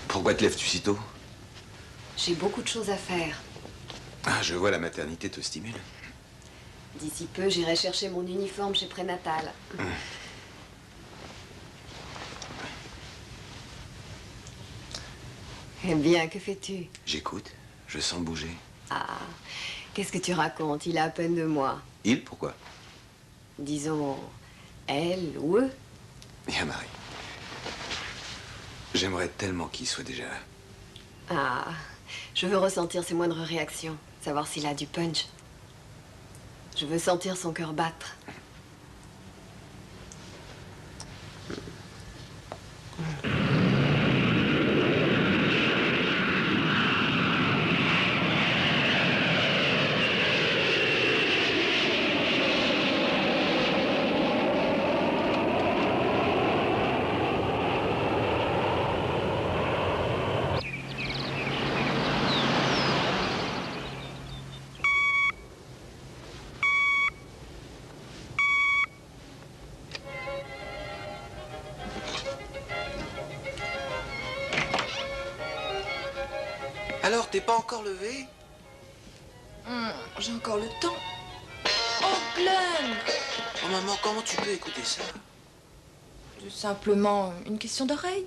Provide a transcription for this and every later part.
Pourquoi te lèves-tu si tôt? J'ai beaucoup de choses à faire. Ah, je vois, la maternité te stimule. D'ici peu, j'irai chercher mon uniforme chez Prénatal. Eh bien, que fais-tu? J'écoute, je sens bouger. Ah, qu'est-ce que tu racontes? Il a à peine 2 mois. Il, pourquoi? Disons, elle ou eux. Bien, Marie. J'aimerais tellement qu'il soit déjà là. Ah, je veux ressentir ses moindres réactions, savoir s'il a du punch. Je veux sentir son cœur battre. Alors, t'es pas encore levé? J'ai encore le temps. Oh, Glenn! Oh, maman, comment tu peux écouter ça? C'est simplement une question d'oreille.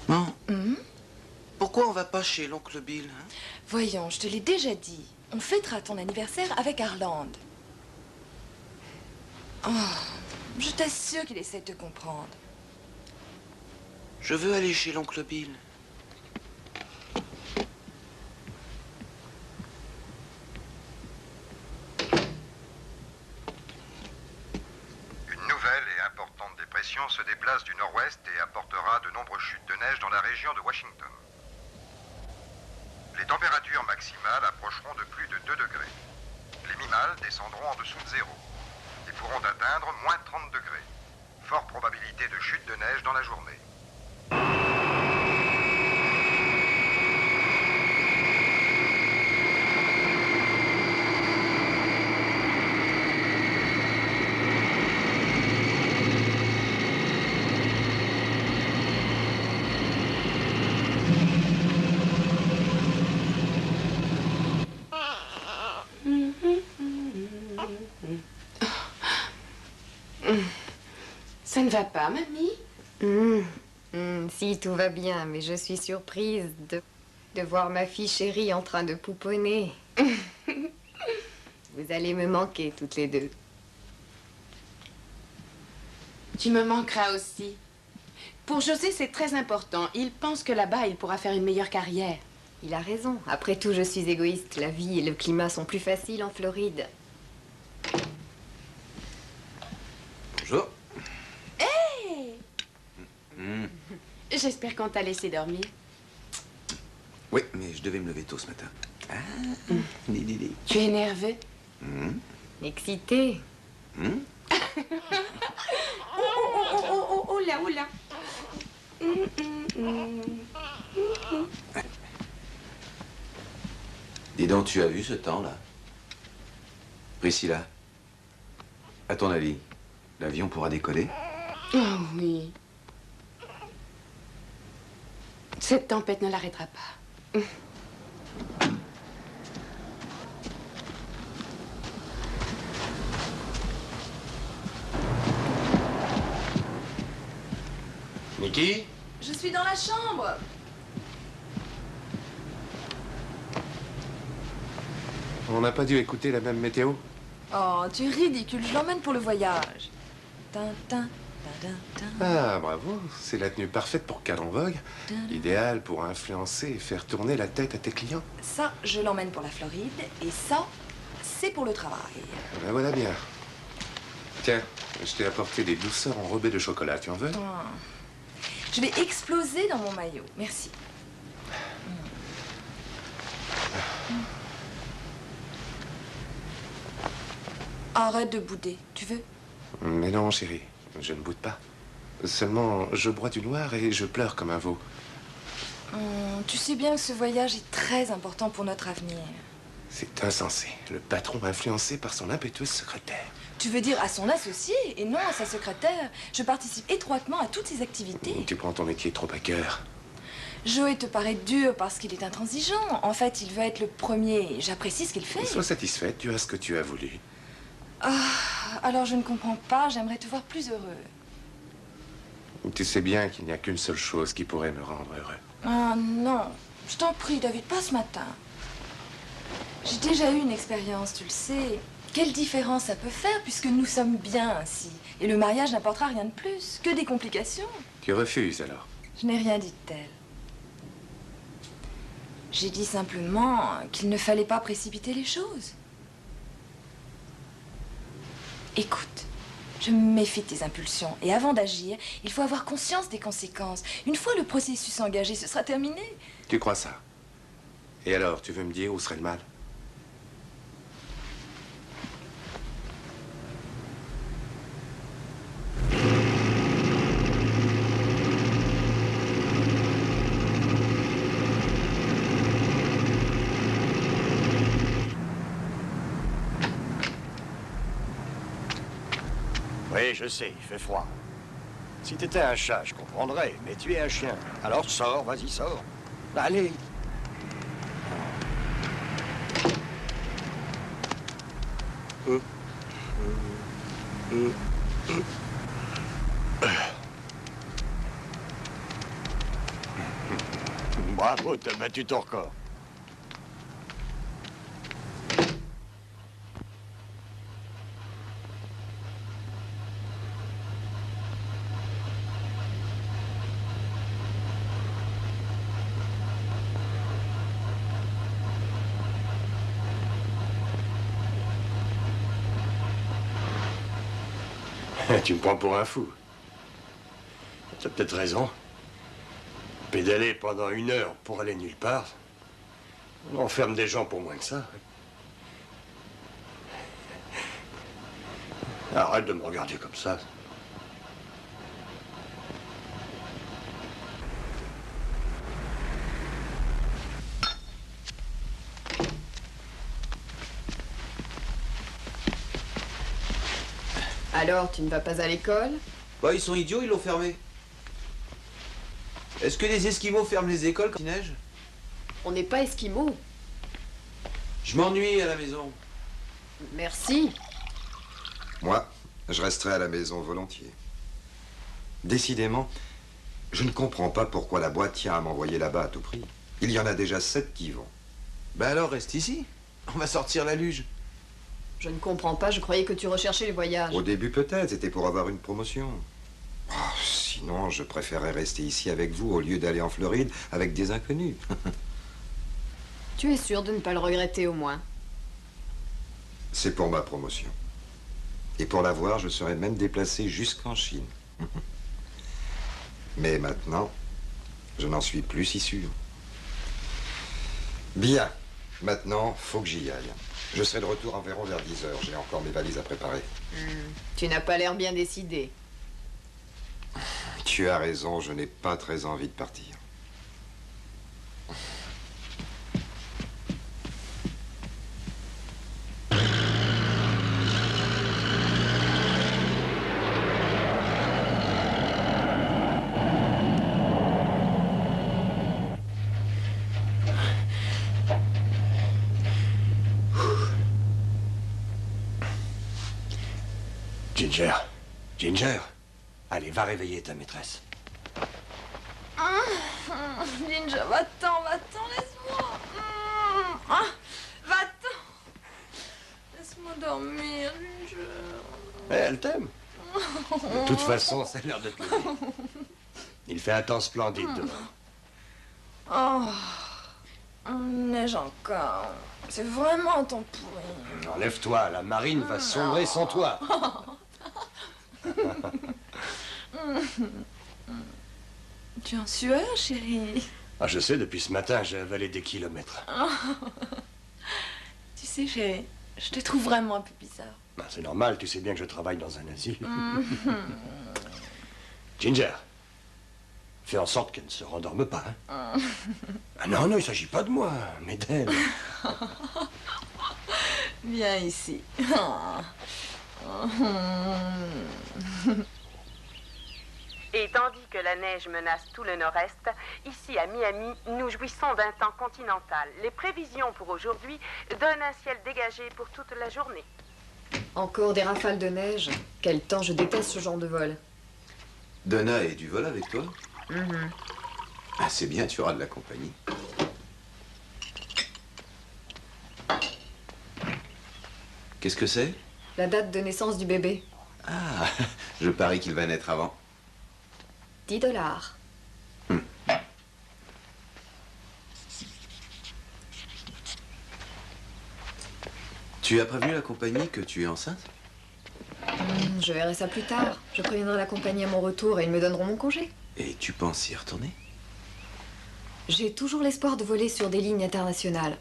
Non. Pourquoi on va pas chez l'oncle Bill, hein? Voyons, je te l'ai déjà dit. On fêtera ton anniversaire avec Harland. Oh, je t'assure qu'il essaie de te comprendre. Je veux aller chez l'oncle Bill. Une nouvelle et importante dépression se déplace du nord-ouest et apportera de nombreuses chutes de neige dans la région de Washington. Les températures maximales approcheront de plus de 2 degrés. Les minimales descendront en dessous de 0 et pourront atteindre moins 30 degrés. Forte probabilité de chute de neige dans la journée. Ça ne va pas, mamie? Si, tout va bien, mais je suis surprise de voir ma fille chérie en train de pouponner. Vous allez me manquer toutes les deux. Tu me manqueras aussi. Pour José, c'est très important. Il pense que là-bas, il pourra faire une meilleure carrière. Il a raison. Après tout, je suis égoïste. La vie et le climat sont plus faciles en Floride. Bonjour. Hey! J'espère qu'on t'a laissé dormir. Oui, mais je devais me lever tôt ce matin. Ah, Lili. Tu es nerveux? Excité. Oh là, oh là. Dis donc, tu as vu ce temps-là? Priscilla, à ton avis, l'avion pourra décoller? Oh oui. Cette tempête ne l'arrêtera pas. Nikki? Je suis dans la chambre. On n'a pas dû écouter la même météo? Oh, tu es ridicule. Je l'emmène pour le voyage. Tin. Ah, bravo. C'est la tenue parfaite pour cadre en vogue. Idéal pour influencer et faire tourner la tête à tes clients. Ça, je l'emmène pour la Floride. Et ça, c'est pour le travail. Ben voilà bien. Tiens, je t'ai apporté des douceurs enrobées de chocolat. Tu en veux? Ah. Je vais exploser dans mon maillot. Merci. Arrête de bouder. Tu veux? Mais non, chérie. Je ne boude pas. Seulement, je bois du noir et je pleure comme un veau. Tu sais bien que ce voyage est très important pour notre avenir. C'est insensé. Le patron influencé par son impétueuse secrétaire. Tu veux dire à son associé et non à sa secrétaire? Je participe étroitement à toutes ses activités. Tu prends ton métier trop à cœur. Joey te paraît dur parce qu'il est intransigeant. En fait, il veut être le premier. J'apprécie ce qu'il fait. Sois satisfaite, tu as ce que tu as voulu. Alors je ne comprends pas. J'aimerais te voir plus heureux. Tu sais bien qu'il n'y a qu'une seule chose qui pourrait me rendre heureux. Ah non. Je t'en prie, David, pas ce matin. J'ai déjà eu une expérience, tu le sais. Quelle différence ça peut faire puisque nous sommes bien ainsi. Et le mariage n'apportera rien de plus, que des complications. Tu refuses alors? Je n'ai rien dit de tel. J'ai dit simplement qu'il ne fallait pas précipiter les choses. Écoute, je me méfie de tes impulsions. Et avant d'agir, il faut avoir conscience des conséquences. Une fois le processus engagé, ce sera terminé. Tu crois ça? Et alors, tu veux me dire où serait le mal? Oui, je sais, il fait froid. Si t'étais un chat, je comprendrais, mais tu es un chien. Alors sors, vas-y, sors. Allez. Bravo, t'as battu ton record. Tu me prends pour un fou. T'as peut-être raison. Pédaler pendant 1 heure pour aller nulle part, on enferme des gens pour moins que ça. Arrête de me regarder comme ça. Alors, tu ne vas pas à l'école? Bah, ils sont idiots, ils l'ont fermé. Est-ce que les Esquimaux ferment les écoles quand il neige? On n'est pas esquimaux. Je m'ennuie à la maison. Merci. Moi, je resterai à la maison volontiers. Décidément, je ne comprends pas pourquoi la boîte tient à m'envoyer là-bas à tout prix. Il y en a déjà 7 qui y vont. Bah alors, reste ici. On va sortir la luge. Je ne comprends pas, je croyais que tu recherchais les voyages. Au début, peut-être, c'était pour avoir une promotion. Oh, sinon, je préférerais rester ici avec vous au lieu d'aller en Floride avec des inconnus. Tu es sûr de ne pas le regretter au moins? C'est pour ma promotion. Et pour l'avoir, je serais même déplacé jusqu'en Chine. Mais maintenant, Je n'en suis plus si sûr. Bien. Maintenant, faut que j'y aille. Je serai de retour environ vers 10 heures. J'ai encore mes valises à préparer. Tu n'as pas l'air bien décidé. Tu as raison, je n'ai pas très envie de partir. Ginger. Ginger. Allez, va réveiller ta maîtresse. Ginger, va-t'en, laisse-moi. Va-t'en. Laisse-moi dormir, Ginger. Eh, elle t'aime. De toute façon, ça a l'air de te lever. Il fait un temps splendide dehors. Oh, neige encore. C'est vraiment un temps pourri. Enlève-toi, la marine va sombrer sans toi. Tu es en sueur, chérie? Ah, je sais, depuis ce matin, j'ai avalé des kilomètres. Tu sais, chérie, je te trouve vraiment un peu bizarre. Ben, c'est normal, tu sais bien que je travaille dans un asile. Ginger, fais en sorte qu'elle ne se rendorme pas. Hein. Ah non, non, il ne s'agit pas de moi, mais d'elle. Viens ici. Et tandis que la neige menace tout le nord-est, ici à Miami, nous jouissons d'un temps continental. Les prévisions pour aujourd'hui donnent un ciel dégagé pour toute la journée. Encore des rafales de neige. Quel temps, je déteste ce genre de vol. Donna est du vol avec toi? Ah, c'est bien, tu auras de la compagnie. Qu'est-ce que c'est? La date de naissance du bébé. Ah, je parie qu'il va naître avant. $10. Tu as prévenu la compagnie que tu es enceinte? Je verrai ça plus tard. Je préviendrai la compagnie à mon retour et ils me donneront mon congé. Et tu penses y retourner? J'ai toujours l'espoir de voler sur des lignes internationales.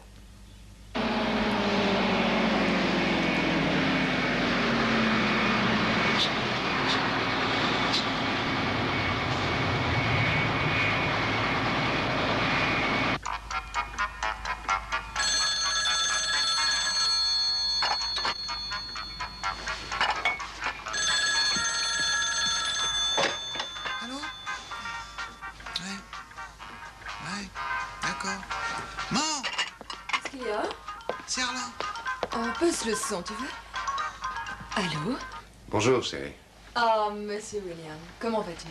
Allô? Ouais. Ouais, d'accord. Maman, Qu'est-ce qu'il y a? serre-la. On pèse le son, tu veux? Allô? Bonjour, chérie. Oh, monsieur William, comment vas-tu?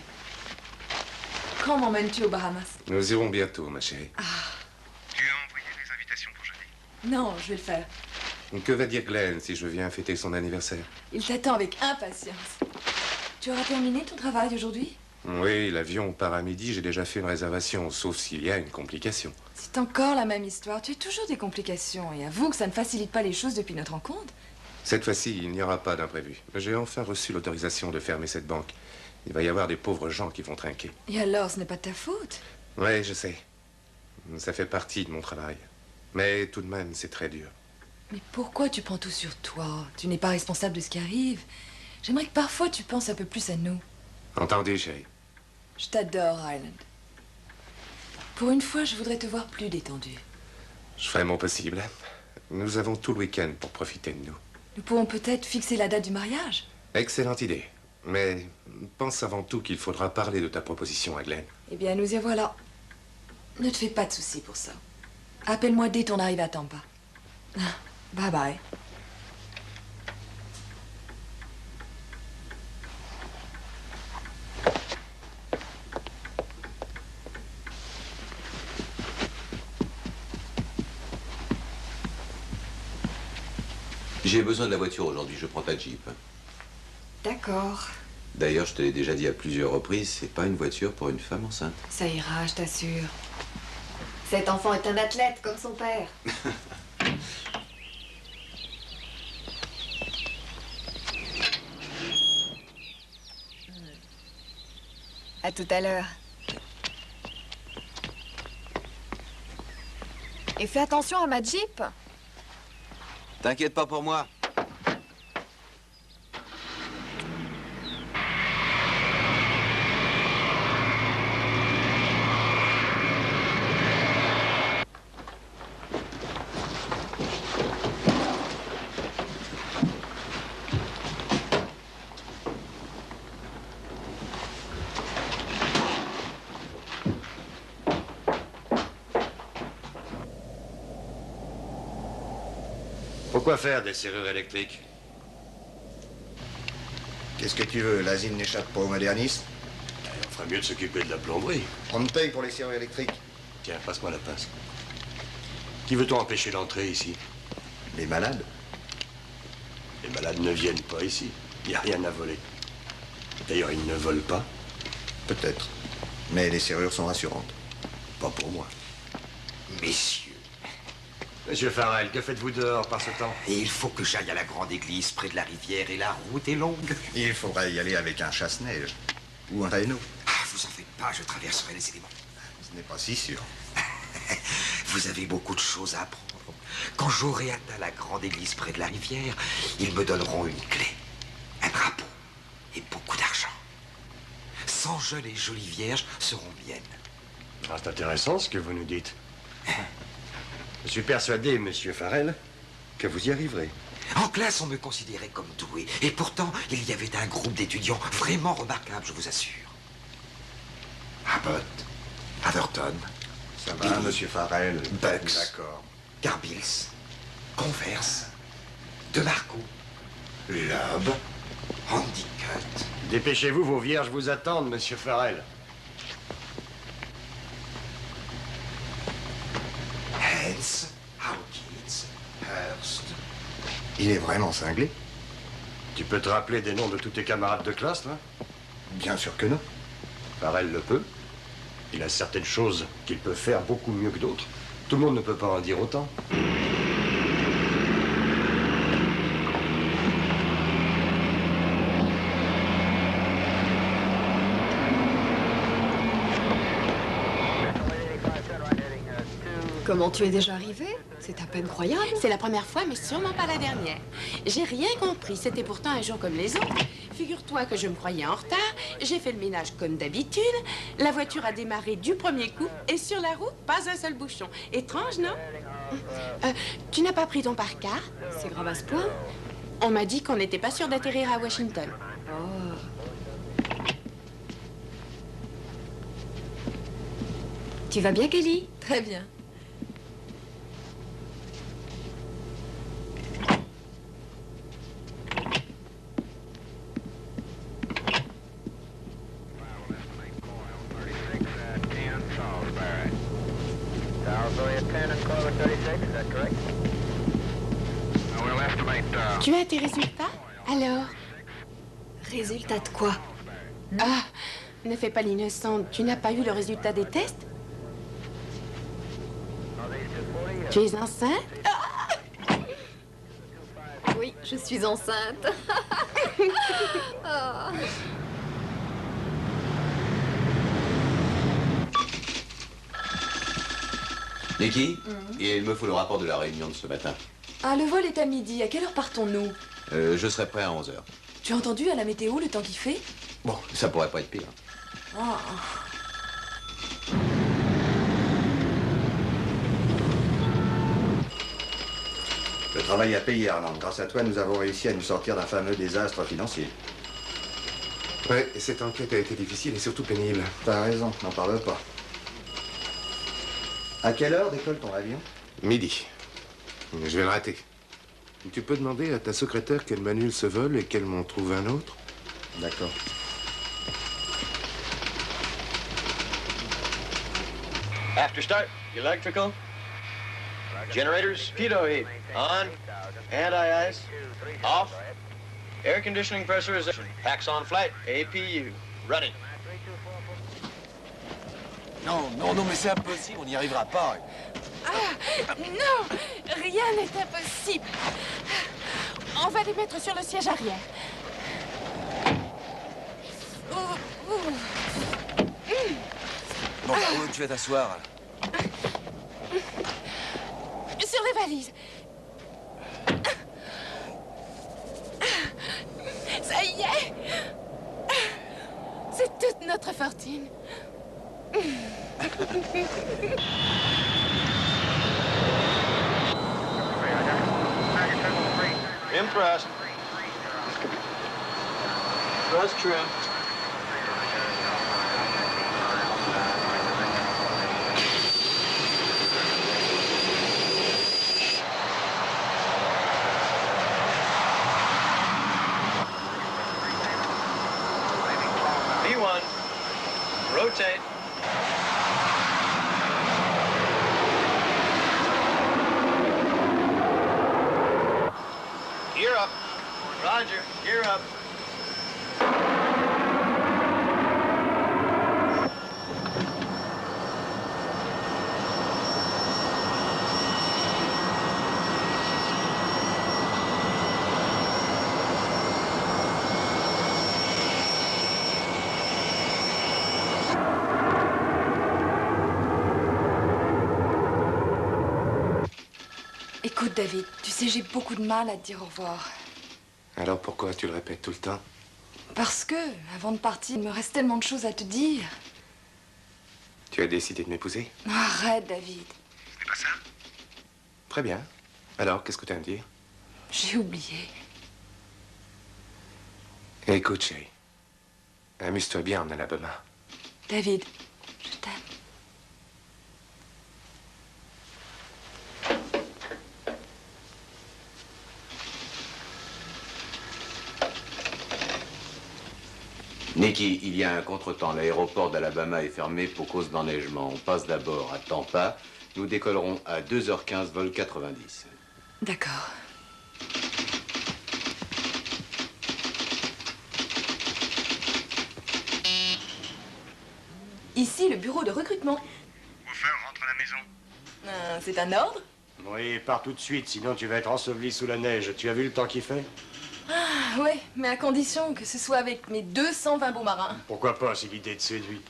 Quand m'emmènes-tu aux Bahamas? Nous irons bientôt, ma chérie. Tu as envoyé les invitations pour jeudi? Non, je vais le faire. Que va dire Glenn si je viens fêter son anniversaire? Il t'attend avec impatience. Tu auras terminé ton travail aujourd'hui? Oui, l'avion part à midi, j'ai déjà fait une réservation, sauf s'il y a une complication. C'est encore la même histoire. Tu as toujours des complications. Et avoue que ça ne facilite pas les choses depuis notre rencontre. Cette fois-ci, il n'y aura pas d'imprévu. J'ai enfin reçu l'autorisation de fermer cette banque. Il va y avoir des pauvres gens qui vont trinquer. Et alors, ce n'est pas de ta faute. Oui, je sais. Ça fait partie de mon travail. Mais tout de même, c'est très dur. Mais pourquoi tu prends tout sur toi? Tu n'es pas responsable de ce qui arrive. J'aimerais que parfois tu penses un peu plus à nous. Entendu, chérie. Je t'adore, Highland. Pour une fois, je voudrais te voir plus détendu. Je ferai mon possible. Nous avons tout le week-end pour profiter de nous. Nous pourrons peut-être fixer la date du mariage. Excellente idée. Mais pense avant tout qu'il faudra parler de ta proposition à Glenn. Eh bien, nous y voilà. Ne te fais pas de soucis pour ça. Appelle-moi dès ton arrivée à Tampa. Bye bye. J'ai besoin de la voiture aujourd'hui, je prends ta Jeep. D'accord. D'ailleurs, je te l'ai déjà dit à plusieurs reprises, c'est pas une voiture pour une femme enceinte. Ça ira, je t'assure. Cet enfant est un athlète comme son père. À tout à l'heure. Et fais attention à ma Jeep. T'inquiète pas pour moi. Pourquoi faire des serrures électriques? Qu'est-ce que tu veux? L'asile n'échappe pas au modernisme? On ferait mieux de s'occuper de la plomberie. On me paye pour les serrures électriques. Tiens, passe-moi la pince. Qui veut-on empêcher d'entrer ici? Les malades? Les malades ne viennent pas ici. Il n'y a rien à voler. D'ailleurs, ils ne volent pas. Peut-être. Mais les serrures sont rassurantes. Pas pour moi. Messieurs, Monsieur Farrell, que faites-vous dehors par ce temps? il faut que j'aille à la grande église près de la rivière et la route est longue. Il faudrait y aller avec un chasse-neige. Ou un traîneau. Ah, vous en faites pas, je traverserai les éléments. Ce n'est pas si sûr. Vous avez beaucoup de choses à apprendre. Quand j'aurai atteint la grande église près de la rivière, ils me donneront une clé, un drapeau et beaucoup d'argent. 100 jeunes et jolies vierges seront miennes. Ah, c'est intéressant ce que vous nous dites. Je suis persuadé, monsieur Farrell, que vous y arriverez. En classe, on me considérait comme doué. Et pourtant, il y avait un groupe d'étudiants vraiment remarquable, je vous assure. Abbott, Atherton, Ça va, monsieur Farrell? Bucks, D'accord. Garbils, Converse, DeMarco, Loeb, Andy Cut. Dépêchez-vous, vos vierges vous attendent, monsieur Farrell. Hens, Hawkins, Hurst. Il est vraiment cinglé? Tu peux te rappeler des noms de tous tes camarades de classe, toi? Bien sûr que non. Farrell le peut. Il a certaines choses qu'il peut faire beaucoup mieux que d'autres. Tout le monde ne peut pas en dire autant. Comment tu es déjà arrivé? C'est à peine croyable. C'est la première fois, mais sûrement pas la dernière. J'ai rien compris. C'était pourtant un jour comme les autres. Figure-toi que je me croyais en retard. J'ai fait le ménage comme d'habitude. La voiture a démarré du premier coup. Et sur la route, pas un seul bouchon. Étrange, non? Tu n'as pas pris ton par-car? C'est grave à ce point? On m'a dit qu'on n'était pas sûr d'atterrir à Washington. Oh. Tu vas bien, Kelly? Très bien. Tu as tes résultats? Alors? Résultat de quoi? Ah, ne fais pas l'innocente. Tu n'as pas eu le résultat des tests? Tu es enceinte? Oui, je suis enceinte. Oh. Nikki, il me faut le rapport de la réunion de ce matin. Ah, le vol est à midi. À quelle heure partons-nous? Je serai prêt à 11h. Tu as entendu à la météo le temps qu'il fait? Bon, ça pourrait pas être pire. Ah. Le travail a payé, Arland. Grâce à toi, nous avons réussi à nous sortir d'un fameux désastre financier. Ouais, et cette enquête a été difficile et surtout pénible. T'as raison, n'en parle pas. À quelle heure décolle ton avion? Midi. Je vais le rater. Tu peux demander à ta secrétaire qu'elle m'annule ce vol et qu'elle m'en trouve un autre? D'accord. After start, electrical, generators, pitot heat, on, anti-ice, off, air conditioning pressurization, packs on flight, APU, running. Non, non, non, mais c'est impossible, on n'y arrivera pas. Ah, non, rien n'est impossible. On va les mettre sur le siège arrière. Bon, où tu vas t'asseoir? sur les valises. Ça y est. C'est toute notre fortune. Impressed. Trust trim. P1. Rotate. Gear up. Roger, gear up. Écoute, David, tu sais, j'ai beaucoup de mal à te dire au revoir. Alors pourquoi tu le répètes tout le temps? Parce que, avant de partir, il me reste tellement de choses à te dire. Tu as décidé de m'épouser? Arrête, David. C'est pas ça? Très bien. Alors, qu'est-ce que tu as à me dire? J'ai oublié. Écoute, chérie. Amuse-toi bien en Alabama. David, je t'aime. Nicky, il y a un contretemps. L'aéroport d'Alabama est fermé pour cause d'enneigement. On passe d'abord à Tampa. Nous décollerons à 2h15, vol 90. D'accord. Ici, le bureau de recrutement. Enfin, rentre à la maison. C'est un ordre? Oui, pars tout de suite, sinon tu vas être enseveli sous la neige. Tu as vu le temps qu'il fait? Ah, ouais, mais à condition que ce soit avec mes 220 beaux marins. Pourquoi pas, si l'idée te séduit?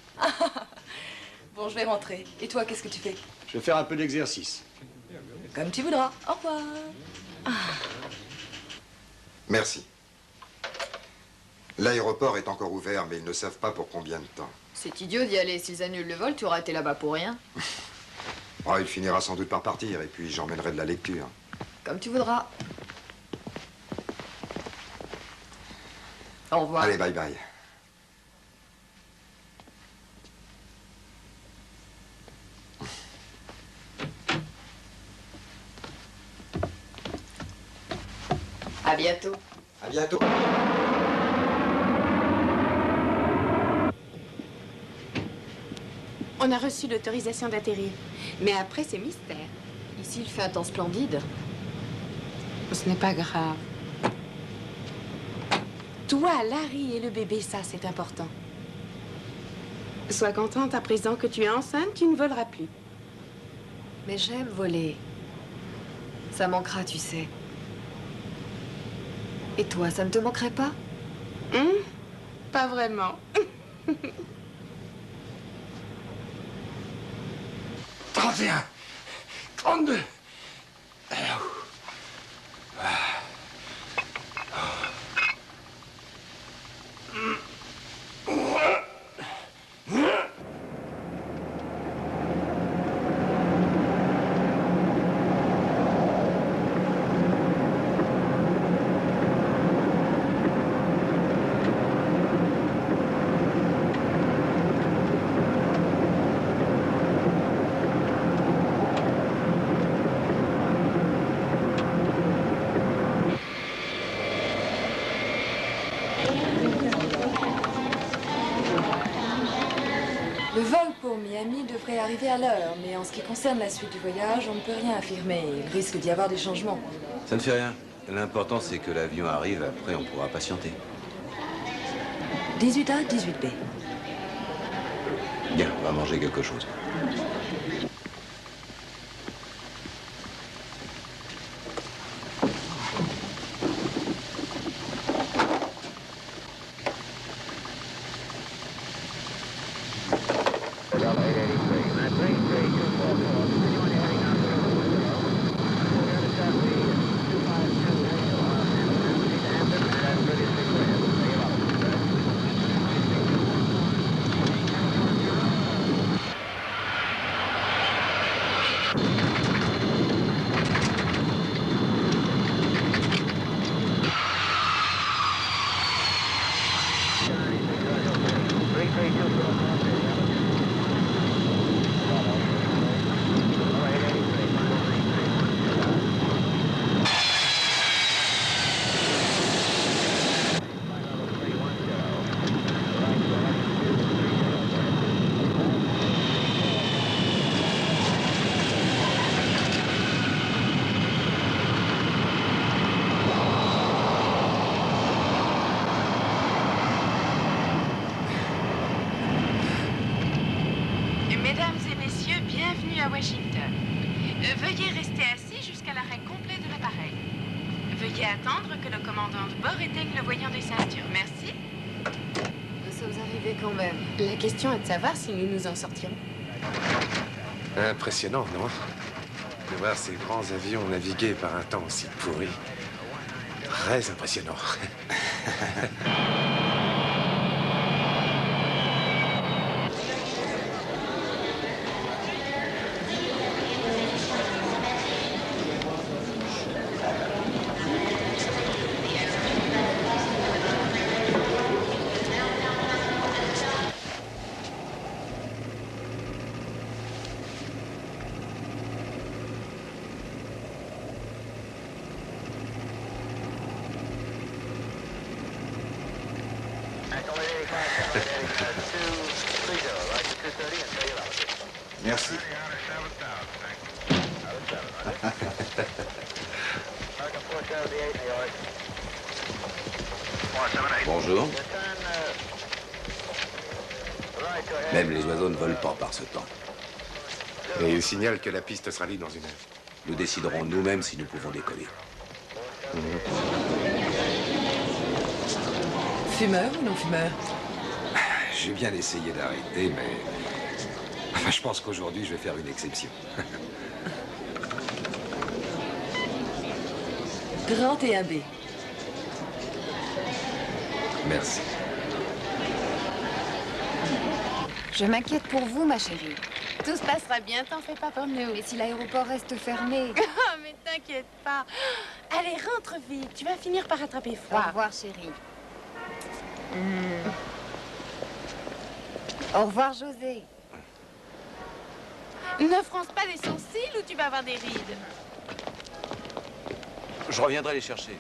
Bon, je vais rentrer. Et toi, qu'est-ce que tu fais? Je vais faire un peu d'exercice. Comme tu voudras. Au revoir. Merci. L'aéroport est encore ouvert, mais ils ne savent pas pour combien de temps. C'est idiot d'y aller. S'ils annulent le vol, tu auras été là-bas pour rien. Oh, il finira sans doute par partir, et puis j'emmènerai de la lecture. Comme tu voudras. Au revoir. Allez, bye bye. À bientôt. À bientôt. On a reçu l'autorisation d'atterrir. Mais après, c'est mystère. Ici, il fait un temps splendide. Ce n'est pas grave. Toi, Larry et le bébé, ça, c'est important. Sois contente à présent que tu es enceinte, tu ne voleras plus. Mais j'aime voler. Ça manquera, tu sais. Et toi, ça ne te manquerait pas? Pas vraiment. 31, 32. Le vol pour Miami devrait arriver à l'heure, mais en ce qui concerne la suite du voyage, on ne peut rien affirmer. Il risque d'y avoir des changements. Ça ne fait rien. L'important, c'est que l'avion arrive. Après, on pourra patienter. 18A, 18B. Bien, on va manger quelque chose. commandant de bord éteigne le voyant des ceintures. Merci. Nous sommes arrivés quand même. La question est de savoir si nous nous en sortirons. Impressionnant, non? De voir ces grands avions naviguer par un temps aussi pourri. Très impressionnant. Merci. Bonjour. Même les oiseaux ne volent pas par ce temps. Et il signale que la piste sera libre dans une heure. Nous déciderons nous-mêmes si nous pouvons décoller. Fumeur ou non fumeur? J'ai bien essayé d'arrêter, mais... Enfin, je pense qu'aujourd'hui, je vais faire une exception. Grand T1B. Merci. Je m'inquiète pour vous, ma chérie. Tout se passera bien, t'en fais pas pour nous. Mais si l'aéroport reste fermé... Oh, mais t'inquiète pas. Allez, rentre vite. Tu vas finir par attraper Au froid. revoir, chérie. Au revoir, José. Ne fronce pas les sourcils ou tu vas avoir des rides. Je reviendrai les chercher.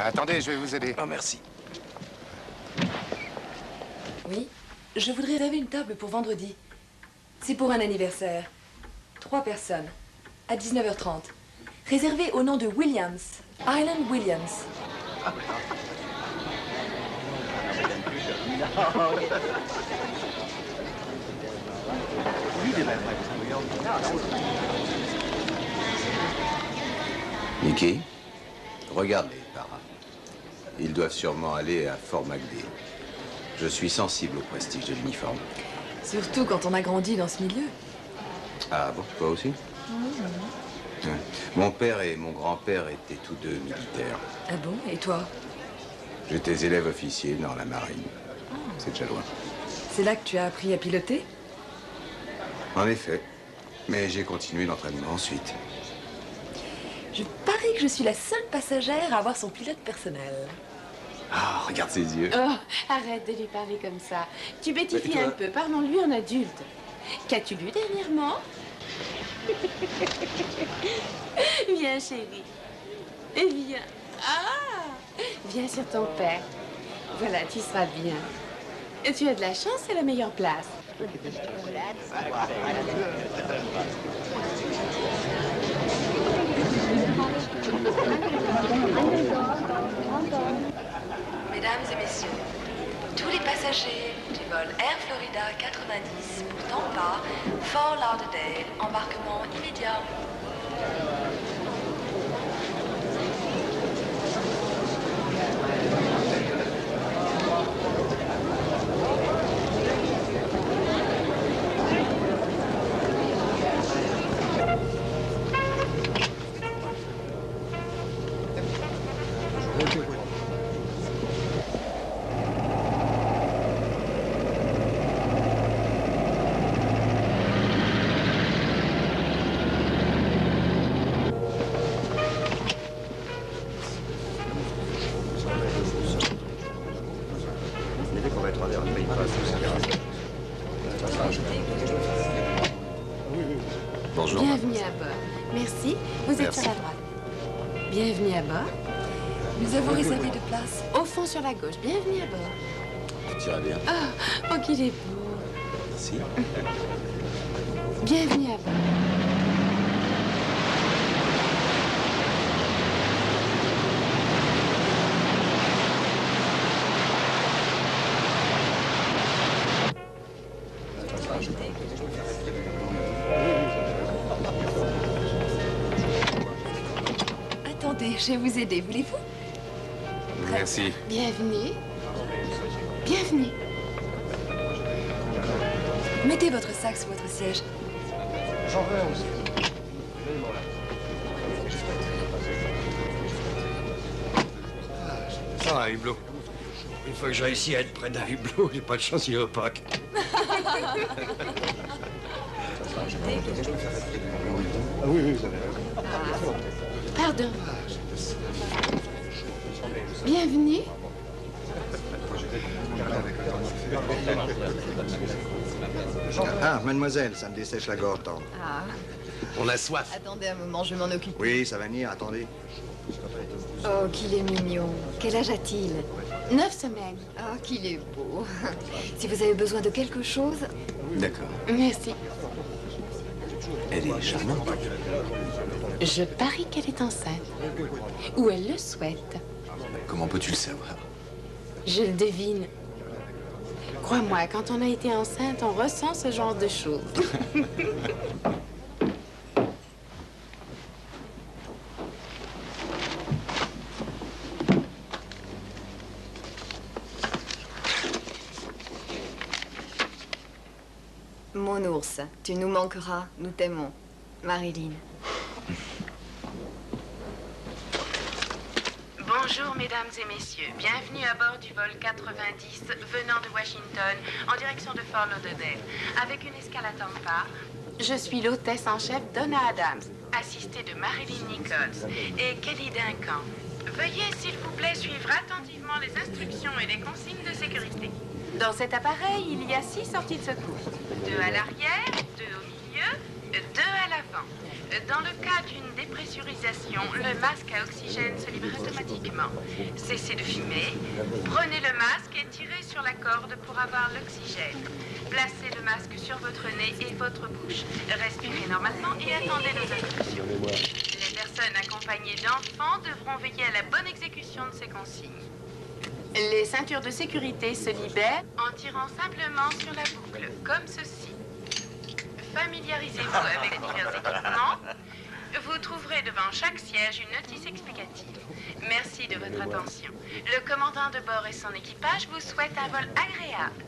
Attendez, je vais vous aider. Oh, merci. Oui, je voudrais réserver une table pour vendredi. C'est pour un anniversaire. 3 personnes. À 19h30. Réservé au nom de Williams. Island Williams. Mickey, regarde-les, para. Ils doivent sûrement aller à Fort McDay. Je suis sensible au prestige de l'uniforme. Surtout quand on a grandi dans ce milieu. Ah bon, toi aussi? Ouais. Mon père et mon grand-père étaient tous deux militaires. Ah bon? Et toi? J'étais élève officier dans la marine. C'est déjà loin. C'est là que tu as appris à piloter? En effet. Mais j'ai continué l'entraînement ensuite. Je parie que je suis la seule passagère à avoir son pilote personnel. Ah, regarde ses yeux. Oh, arrête de lui parler comme ça. Tu bêtifies un peu. Parlons-lui en adulte. Qu'as-tu lu dernièrement? Viens, chérie. Viens. Ah! Viens sur ton père. Voilà, tu seras bien. Et tu as de la chance, c'est la meilleure place. Mesdames et messieurs, tous les passagers du vol Air Florida 90 pour Tampa, Fort Lauderdale, embarquement immédiat. Bonjour. Bienvenue à bord. Merci. Vous êtes Merci. sur la droite. Bienvenue à bord. Nous avons réservé de place. Au fond sur la gauche. Bienvenue à bord. Tu iras bien. Oh, qu'il est beau. Merci. Bienvenue à bord. Attendez, je vais vous aider, voulez-vous? Merci. Bienvenue. Bienvenue. Mettez votre sac sur votre siège. J'en veux aussi. Ça va, hublot. Une fois que j'ai réussi à être près d'un hublot, j'ai pas de chance, il est opaque. Ah oui, oui, vous avez raison. Pardon. Bienvenue. Ah, mademoiselle, ça me dessèche la gorge, tendre. Ah, On a soif. attendez un moment, je m'en occupe. Oui, ça va venir, attendez. Oh, qu'il est mignon. Quel âge a-t-il? 9 semaines. Ah, qu'il est beau. Si vous avez besoin de quelque chose... D'accord. Merci. Elle est charmante. Je parie qu'elle est enceinte. Ou elle le souhaite. Comment peux-tu le savoir? Je le devine. Crois-moi, quand on a été enceinte, on ressent ce genre de choses. Mon ours, tu nous manqueras, nous t'aimons. Marilyn. Bonjour mesdames et messieurs, bienvenue à bord du vol 90 venant de Washington en direction de Fort Lauderdale avec une escale à Tampa. Je suis l'hôtesse en chef Donna Adams, assistée de Marilyn Nichols et Kelly Duncan. Veuillez s'il vous plaît suivre attentivement les instructions et les consignes de sécurité. Dans cet appareil, il y a 6 sorties de secours. 2 à l'arrière, 2 au milieu, 2 à l'avant. Dans le cas d'une dépressurisation, le masque à oxygène se livre automatiquement. Cessez de fumer, prenez le masque et tirez sur la corde pour avoir l'oxygène. Placez le masque sur votre nez et votre bouche. Respirez normalement et attendez nos instructions. Les personnes accompagnées d'enfants devront veiller à la bonne exécution de ces consignes. Les ceintures de sécurité se libèrent en tirant simplement sur la boucle, comme ceci. Familiarisez-vous avec les divers équipements. Vous trouverez devant chaque siège une notice explicative. Merci de votre attention. Le commandant de bord et son équipage vous souhaitent un vol agréable.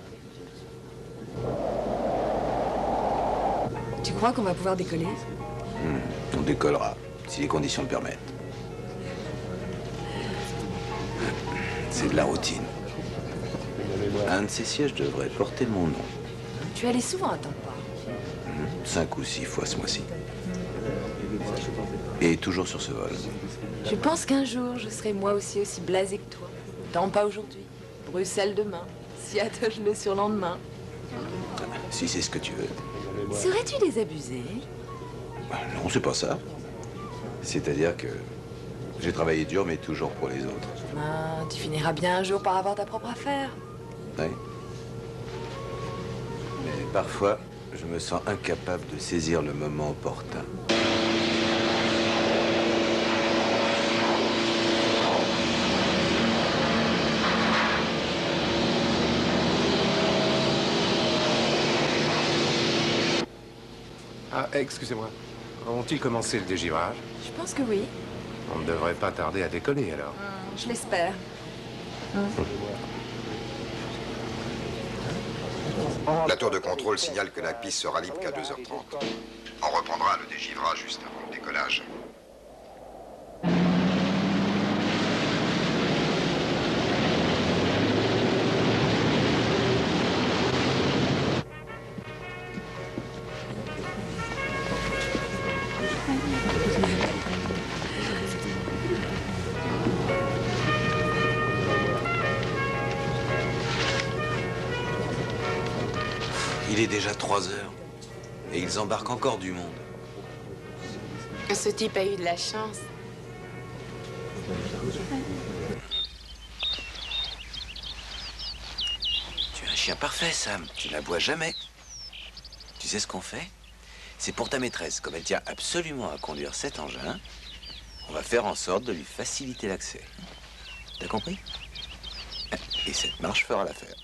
Tu crois qu'on va pouvoir décoller? On décollera, si les conditions le permettent. C'est de la routine. Un de ces sièges devrait porter mon nom. Tu es allé souvent à Tampa. 5 ou 6 fois ce mois-ci. Et toujours sur ce vol. Je pense qu'un jour, je serai moi aussi blasée que toi. Tampa aujourd'hui, Bruxelles demain, Seattle le surlendemain. Si c'est ce que tu veux. Serais-tu désabusé? Non, c'est pas ça. C'est-à-dire que j'ai travaillé dur, mais toujours pour les autres. Ah, tu finiras bien un jour par avoir ta propre affaire. Oui. Mais parfois, je me sens incapable de saisir le moment opportun. Ah, excusez-moi. Ont-ils commencé le dégivrage? Je pense que oui. On ne devrait pas tarder à décoller, alors. Je l'espère. La tour de contrôle signale que la piste sera libre qu'à 2h30. On reprendra le dégivrage juste avant le décollage. Il est déjà 3 heures. Et ils embarquent encore du monde. Ce type a eu de la chance. Tu es un chien parfait, Sam. Tu n'aboies jamais. Tu sais ce qu'on fait? C'est pour ta maîtresse. Comme elle tient absolument à conduire cet engin, on va faire en sorte de lui faciliter l'accès. T'as compris? Et cette marche fera l'affaire.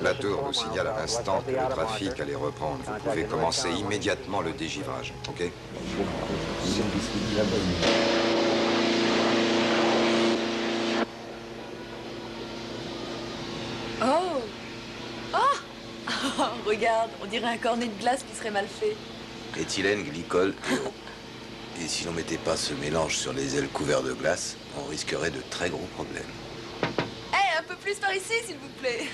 La tour nous signale à l'instant que le trafic allait reprendre. Vous pouvez commencer immédiatement le dégivrage, ok? Oh! Oh! Regarde, on dirait un cornet de glace qui serait mal fait. Éthylène, glycol et eau. Et si l'on mettait pas ce mélange sur les ailes couvertes de glace, on risquerait de très gros problèmes. Un peu plus par ici, s'il vous plaît.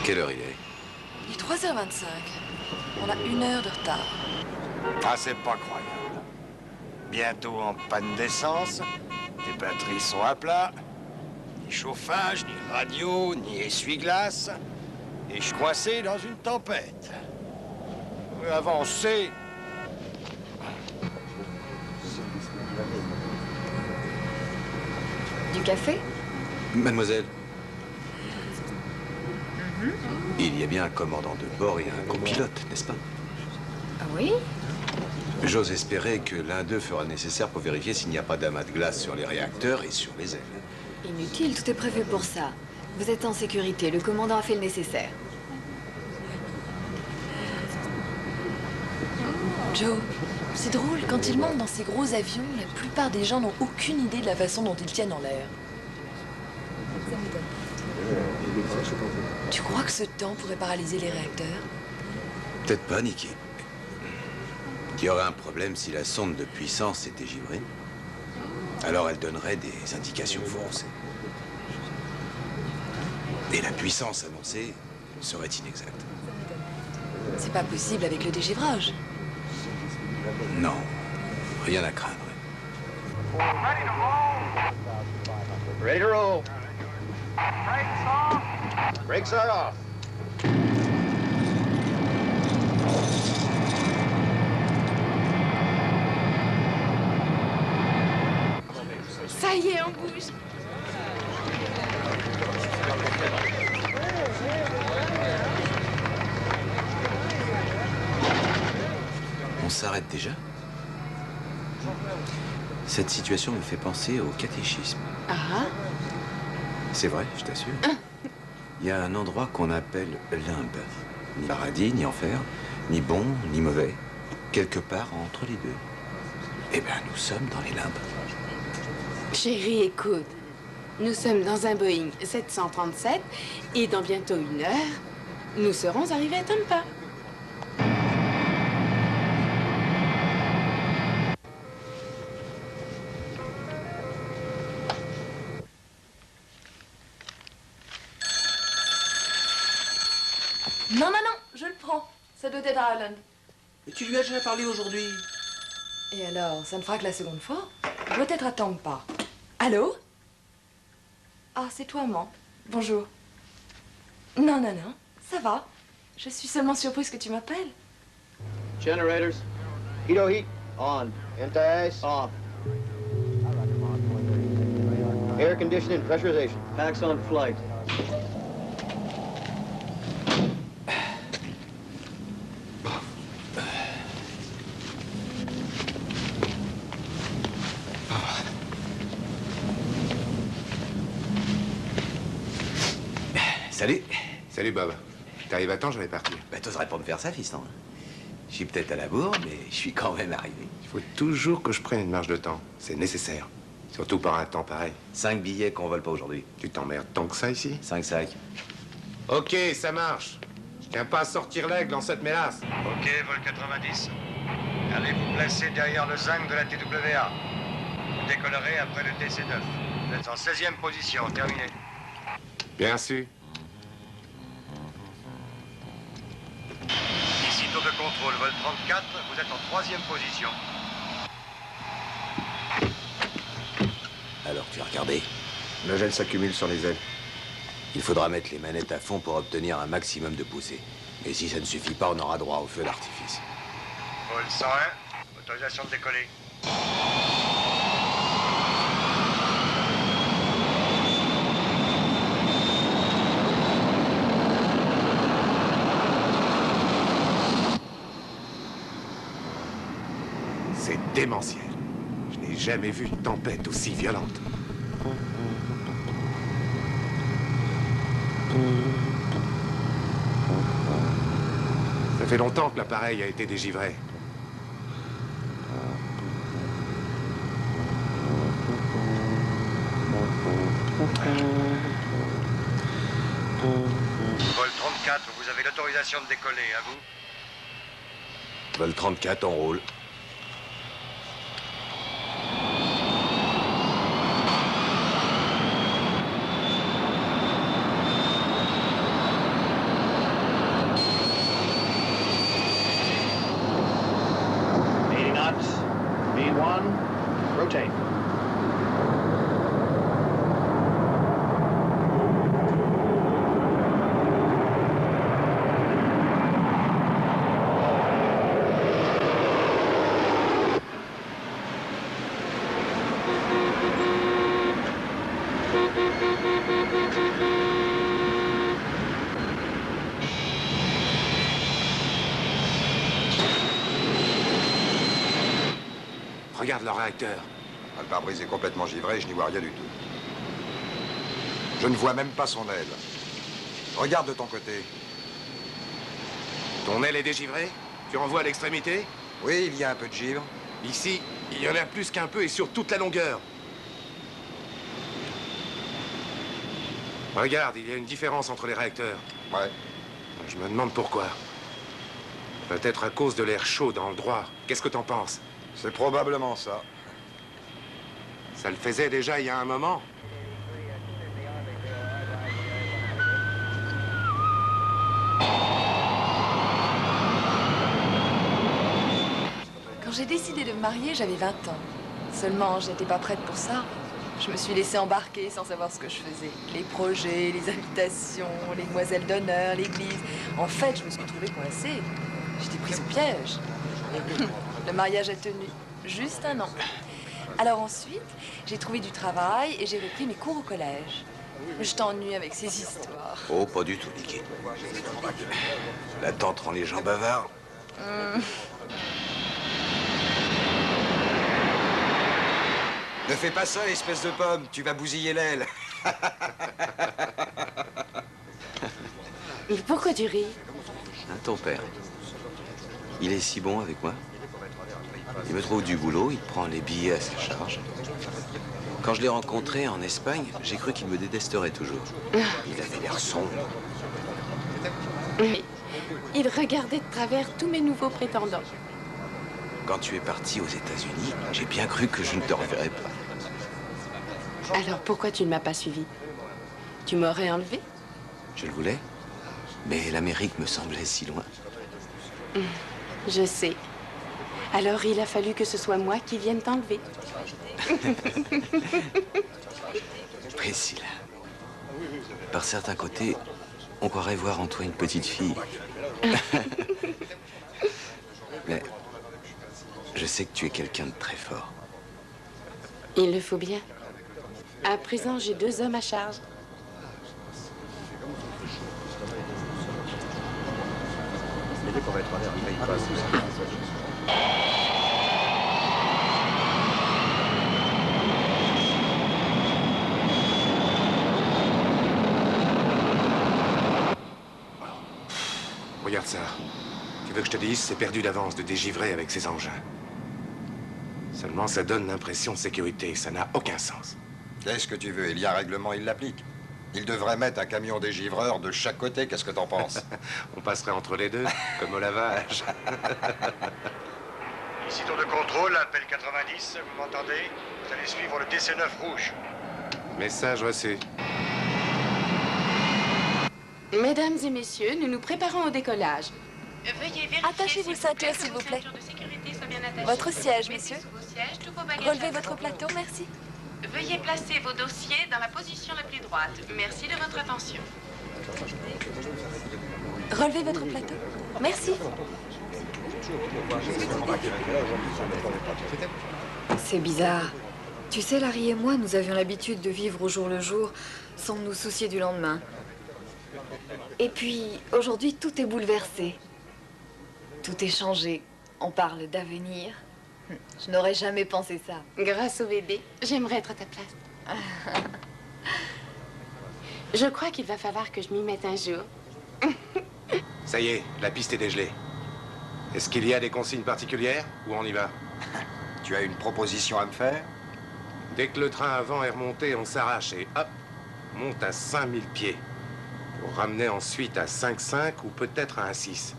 Quelle heure il est? Il est 3h25. On a 1 heure de retard. Ah, c'est pas croyable. Bientôt en panne d'essence, les batteries sont à plat, ni chauffage, ni radio, ni essuie-glace, et je suis coincé dans une tempête. Avancez. Du café? Mademoiselle, il y a bien un commandant de bord et un copilote, n'est-ce pas? Ah oui? J'ose espérer que l'un d'eux fera le nécessaire pour vérifier s'il n'y a pas d'amas de glace sur les réacteurs et sur les ailes. Inutile, tout est prévu pour ça. Vous êtes en sécurité, le commandant a fait le nécessaire. Joe, c'est drôle, quand ils montent dans ces gros avions, la plupart des gens n'ont aucune idée de la façon dont ils tiennent en l'air. Tu crois que ce temps pourrait paralyser les réacteurs? Peut-être pas, Nikki. Il y aurait un problème si la sonde de puissance était givrée. Alors elle donnerait des indications fausses. Et la puissance annoncée serait inexacte. C'est pas possible avec le dégivrage. Non, rien à craindre. Ready to roll. Brakes are off. Ça y est, on bouge. On s'arrête déjà? Cette situation me fait penser au catéchisme. Ah? C'est vrai, je t'assure. Il y a un endroit qu'on appelle limbe. Ni paradis, ni enfer, ni bon, ni mauvais. Quelque part entre les deux. Eh bien, nous sommes dans les limbes. Chérie, écoute. Nous sommes dans un Boeing 737 et dans bientôt 1 heure, nous serons arrivés à Tampa. Non, je le prends. Ça doit être à Island. Mais tu lui as déjà parlé aujourd'hui. Et alors, ça ne fera que la seconde fois? Doit être à Tampa. Allô? Ah, c'est toi, maman. Bonjour. Non, ça va. Je suis seulement surprise que tu m'appelles. Generators. Heat heat. On. Anti-ice. Off. Air conditioning, pressurization. Packs on flight. Salut. Salut, Bob. T'arrives à temps, j'allais partir. Bah, t'oserais pas me faire ça, fiston. Je suis peut-être à la bourre, mais je suis quand même arrivé. Il faut toujours que je prenne une marge de temps. C'est nécessaire. Surtout par un temps pareil. 5 billets qu'on vole pas aujourd'hui. Tu t'emmerdes tant que ça ici? 5 sacs. Ok, ça marche. Je tiens pas à sortir l'aigle en cette mélasse. Ok, vol 90. Allez vous placer derrière le zinc de la TWA. Vous décollerez après le DC-9. Vous êtes en 16e position, terminé. Bien sûr. Ici tour de contrôle, vol 34, vous êtes en 3e position. Alors, tu as regardé? Le gel s'accumule sur les ailes. Il faudra mettre les manettes à fond pour obtenir un maximum de poussée. Et si ça ne suffit pas, on aura droit au feu d'artifice. Vol 101, autorisation de décoller. C'est démentiel. Je n'ai jamais vu une tempête aussi violente. Ça fait longtemps que l'appareil a été dégivré. Vol 34, vous avez l'autorisation de décoller, à vous? Vol 34, on roule. Rotate. Regarde le réacteur. Le pare-brise est complètement givré et je n'y vois rien du tout. Je ne vois même pas son aile. Regarde de ton côté. Ton aile est dégivrée? Tu en vois à l'extrémité? Oui, il y a un peu de givre. Ici, il y en a plus qu'un peu et sur toute la longueur. Regarde, il y a une différence entre les réacteurs. Ouais. Je me demande pourquoi. Peut-être à cause de l'air chaud dans le droit. Qu'est-ce que t'en penses? C'est probablement ça. Ça le faisait déjà il y a un moment. Quand j'ai décidé de me marier, j'avais 20 ans. Seulement, j'étais pas prête pour ça. Je me suis laissée embarquer sans savoir ce que je faisais. Les projets, les invitations, les demoiselles d'honneur, l'église. En fait, je me suis trouvée coincée. J'étais prise au piège. Le mariage a tenu juste un an. Alors ensuite, j'ai trouvé du travail et j'ai repris mes cours au collège. Je t'ennuie avec ces histoires. Oh, pas du tout, Niki. La tante rend les gens bavards. Ne fais pas ça, espèce de pomme, tu vas bousiller l'aile. Pourquoi tu ris? Hein, ton père. Il est si bon avec moi. Il me trouve du boulot, il prend les billets à sa charge. Quand je l'ai rencontré en Espagne, j'ai cru qu'il me détesterait toujours. Il avait l'air sombre. Il regardait de travers tous mes nouveaux prétendants. Quand tu es parti aux États-Unis, j'ai bien cru que je ne te reverrais pas. Alors pourquoi tu ne m'as pas suivi? Tu m'aurais enlevé? Je le voulais, mais l'Amérique me semblait si loin. Je sais. Alors il a fallu que ce soit moi qui vienne t'enlever. Priscilla. Par certains côtés, on croirait voir en toi une petite fille. Mais je sais que tu es quelqu'un de très fort. Il le faut bien. À présent, j'ai 2 hommes à charge. Regarde ça. Tu veux que je te dise, c'est perdu d'avance de dégivrer avec ces engins. Seulement, ça donne l'impression de sécurité. Ça n'a aucun sens. Qu'est-ce que tu veux? Il y a un règlement, il l'applique. Il devrait mettre un camion dégivreur de chaque côté. Qu'est-ce que t'en penses? On passerait entre les deux, comme au lavage. Ici tour de contrôle, appel 90, vous m'entendez? Vous allez suivre le DC9 rouge. Message reçu. Mesdames et messieurs, nous nous préparons au décollage. Veuillez vérifier Attachez vos ceintures, s'il vous plaît. ceintures de sécurité soient bien attachées. Votre siège, Mettez messieurs. sous vos sièges tous vos bagages Relevez à votre bord. plateau, merci. Veuillez placer vos dossiers dans la position la plus droite. Merci de votre attention. Relevez votre plateau, merci. C'est bizarre. Tu sais, Larry et moi, nous avions l'habitude de vivre au jour le jour sans nous soucier du lendemain. Et puis, aujourd'hui, tout est bouleversé. Tout est changé. On parle d'avenir. Je n'aurais jamais pensé ça. Grâce au bébé, j'aimerais être à ta place. Je crois qu'il va falloir que je m'y mette un jour. Ça y est, la piste est dégelée. Est-ce qu'il y a des consignes particulières ou on y va? Tu as une proposition à me faire? Dès que le train avant est remonté, on s'arrache et hop, monte à 5000 pieds. Pour ramener ensuite à 5,5 ou peut-être à 1,6.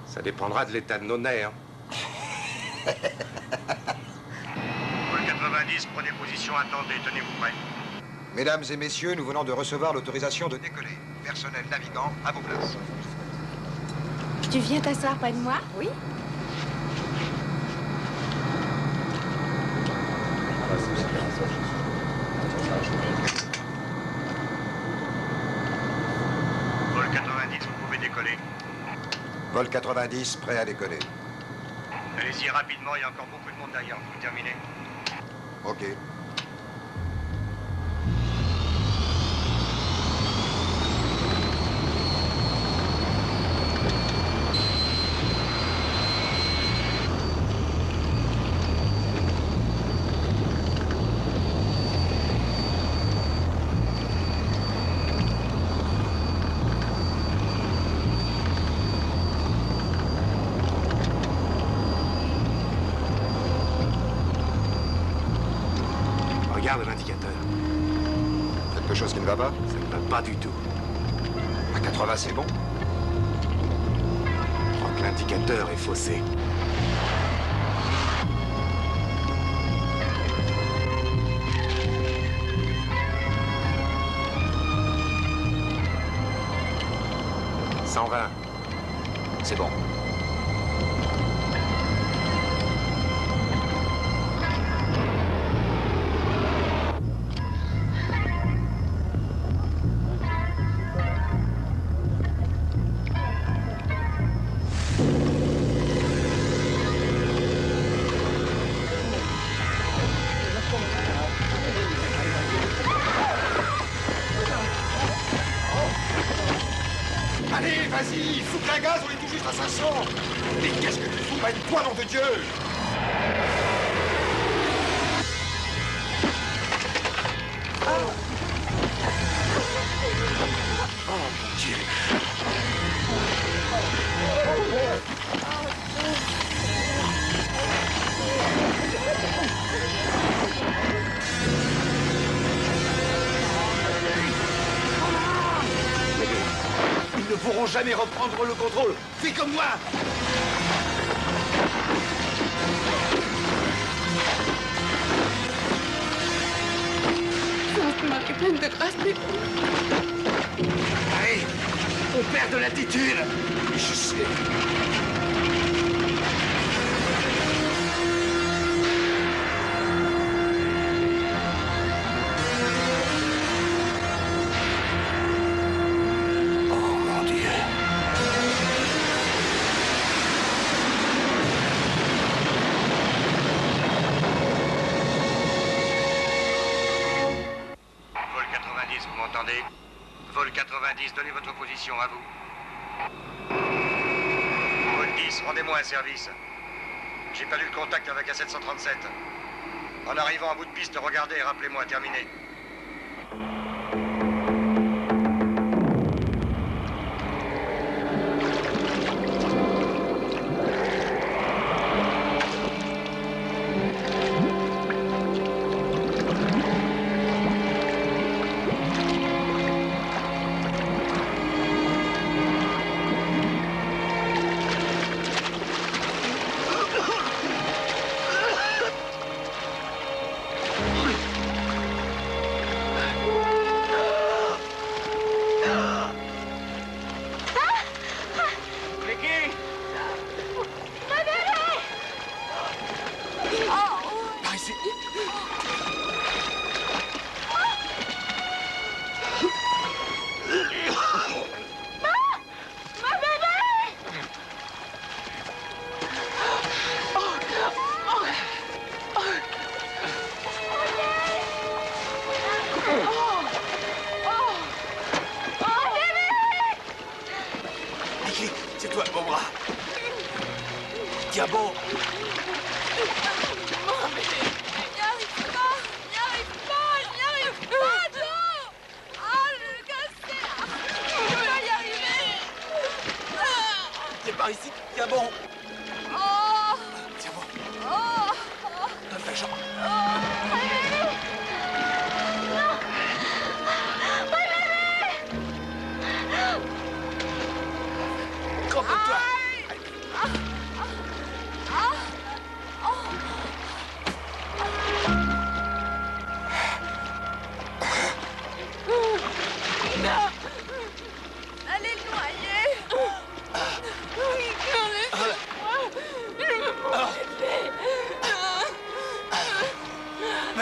Ça dépendra de l'état de nos nerfs. Vol 90, prenez position, attendez, tenez-vous prêts. Mesdames et messieurs, nous venons de recevoir l'autorisation de décoller. Personnel navigant, à vos places. Tu viens t'asseoir près de moi? Oui. Vol 90, vous pouvez décoller. Vol 90, prêt à décoller. Allez-y rapidement, il y a encore beaucoup de monde derrière vous. Terminez. Ok. Regarde l'indicateur. Quelque chose qui ne va pas? Ça ne va pas du tout. À 80, c'est bon? Je crois que l'indicateur est faussé. « 120. C'est bon. Allez, vas-y, fous la gaz, on est tout juste à 500. Mais qu'est-ce que tu fous, pas une poire, nom de Dieu? Oh, mon Dieu. Ils ne pourront jamais reprendre le contrôle. Fais comme moi. C'est pleine de grâce, mais... Allez, on perd de l'altitude. Je sais. Vous m'entendez? Vol 90, donnez votre position, à vous. Vol 10, rendez-moi un service. J'ai perdu le contact avec A737. En arrivant en bout de piste, regardez et rappelez-moi, terminé.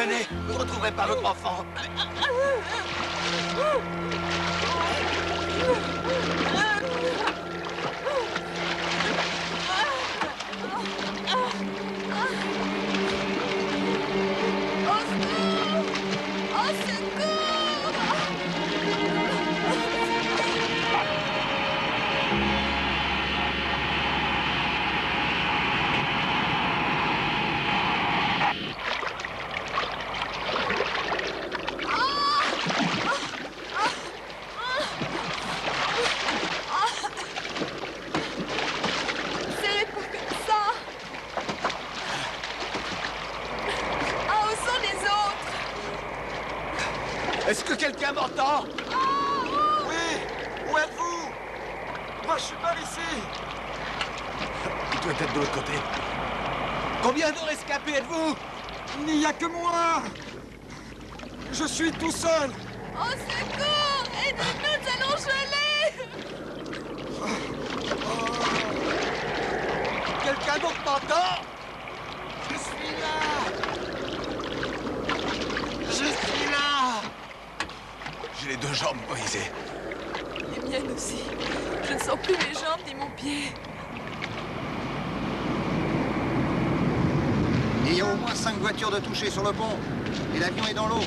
Venez, vous ne retrouverez pas votre enfant. Est-ce que quelqu'un m'entend? Oui! Où êtes-vous? Moi, je suis par ici! Il doit être de l'autre côté. Combien de rescapés êtes-vous? Il n'y a que moi! Je suis tout seul! Au secours! Aidez-nous, nous allons geler! Quelqu'un d'autre m'entend? Je suis là! Je suis là! J'ai les deux jambes brisées. Les miennes aussi. Je ne sens plus mes jambes ni mon pied. Il y a au moins 5 voitures de touchées sur le pont. Et l'avion est dans l'eau.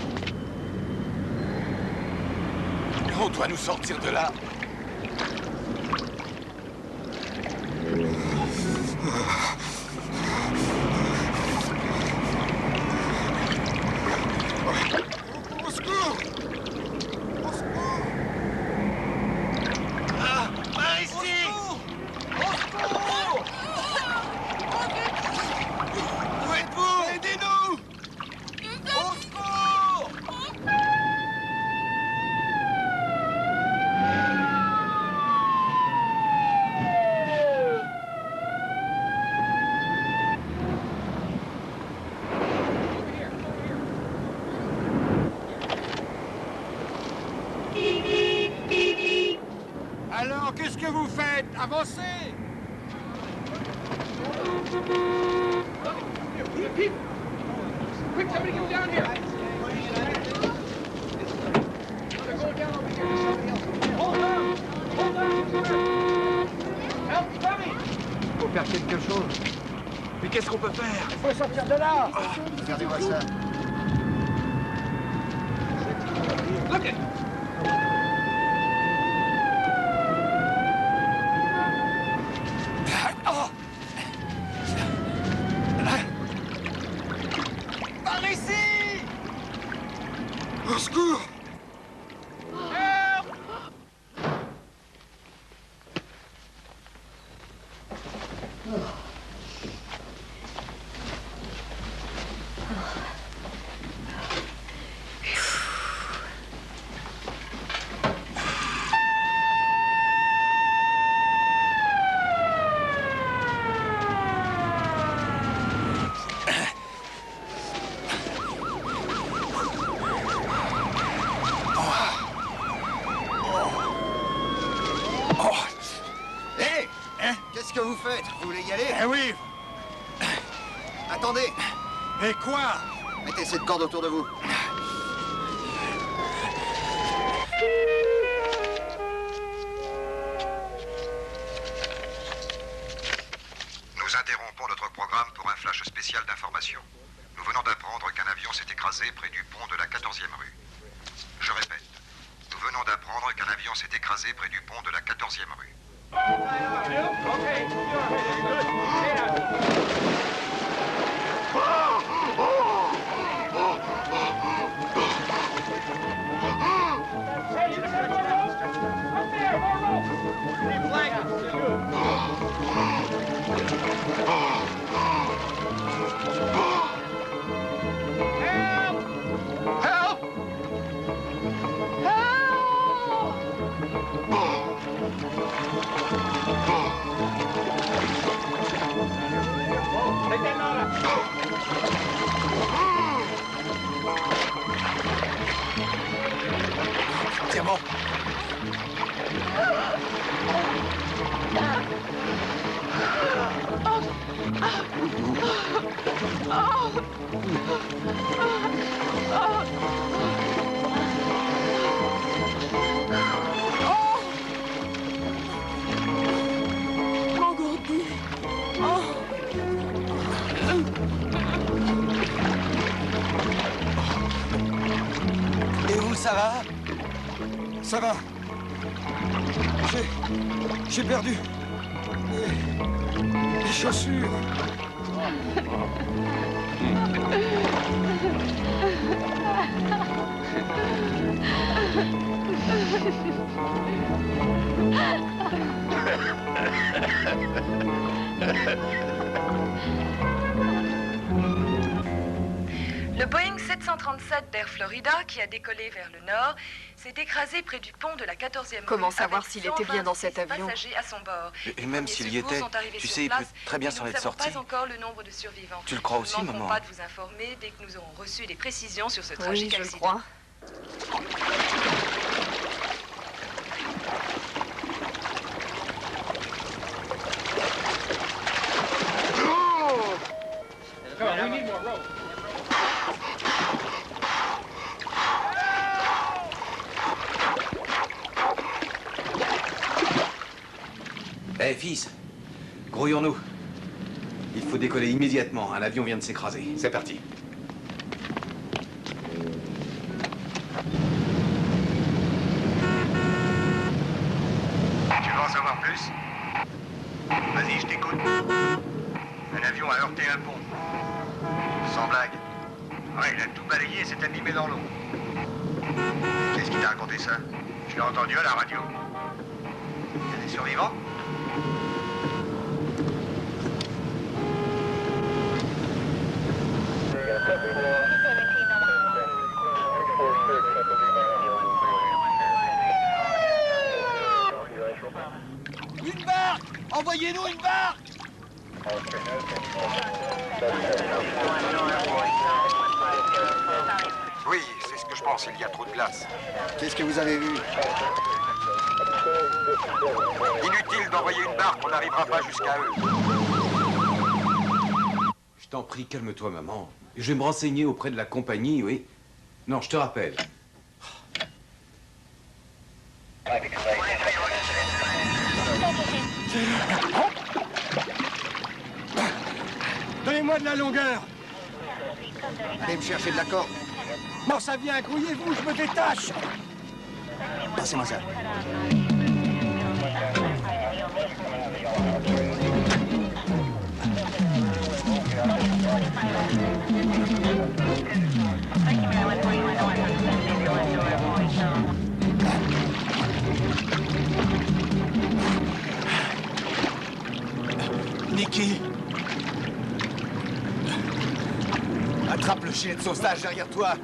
On doit nous sortir de là. Au secours! Au secours! Par ici! Au secours! Où êtes-vous? Aidez-nous! Au secours! Alors, qu'est-ce que vous faites? Avancez! Quick, somebody get down here! They're going down over here to somebody else. Hold on! Hold on! Help's coming! Il faut faire quelque chose. Mais qu'est-ce qu'on peut faire? Il faut sortir de là! Regardez-moi ça. Look it! Par ici! Au secours! Hé! Qu'est-ce que vous faites? Vous voulez y aller? Eh oui! Attendez! Et quoi? Mettez cette corde autour de vous. Nous interrompons notre programme pour un flash spécial d'information. Nous venons d'apprendre qu'un avion s'est écrasé près du pont de la 14e rue. Je répète, nous venons d'apprendre qu'un avion s'est écrasé près du pont de la 14e rue. C'est bon. Oh! Ça va? Ça va. J'ai perdu les chaussures. Le Boeing 737 d'Air Florida, qui a décollé vers le nord, s'est écrasé près du pont de la 14e rue. Comment savoir s'il était bien dans cet avion? Passagers à son bord. Et même s'il y était, tu sais, il peut très bien s'en être sorti. Nous n'avons pas encore le nombre de survivants. Tu le crois aussi, maman? Nous ne manquerons pas de vous informer dès que nous aurons reçu des précisions sur ce tragique accident. Oui, je le crois. Eh, fils, grouillons-nous. Il faut décoller immédiatement. Un avion vient de s'écraser. C'est parti. Tu veux en savoir plus? Vas-y, je t'écoute. Un avion a heurté un pont. Sans blague. Ouais, il a tout balayé et s'est abîmé dans l'eau. Qu'est-ce qui t'a raconté ça? Je l'ai entendu à la radio. Il y a des survivants? Une barque! Envoyez-nous une barque! Oui, c'est ce que je pense, il y a trop de glace. Qu'est-ce que vous avez vu? Inutile d'envoyer une barque, on n'arrivera pas jusqu'à eux. Je t'en prie, calme-toi, maman. Je vais me renseigner auprès de la compagnie, oui. Non, je te rappelle. Donnez-moi de la longueur! Allez me chercher de la corde. Bon, ça vient, grouillez-vous, je me détache! Passez-moi ça. Nicky! Attrape le gilet de sauvetage derrière toi!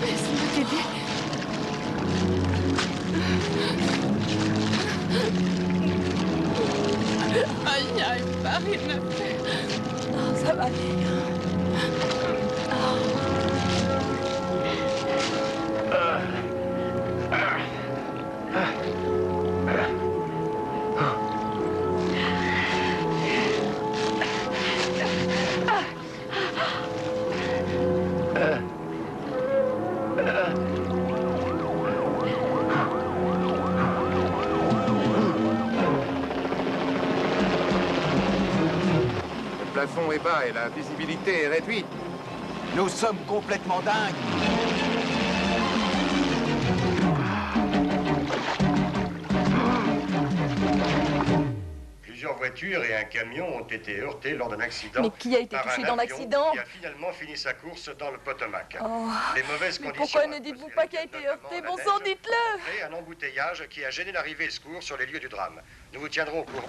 Laisse-moi t'aider. Aïe, aïe, Paris ne fait. Oh, ça va aller. Le plafond est bas et la visibilité est réduite. Nous sommes complètement dingues! Plusieurs voitures et un camion ont été heurtés lors d'un accident. Mais qui a été touché dans l'accident? Qui a finalement fini sa course dans le Potomac. Oh. Les mauvaises Mais conditions. pourquoi ne dites-vous pas qu'il a été heurté? Bon sang, dites-le! Créé un embouteillage qui a gêné l'arrivée et le secours sur les lieux du drame. Nous vous tiendrons au courant.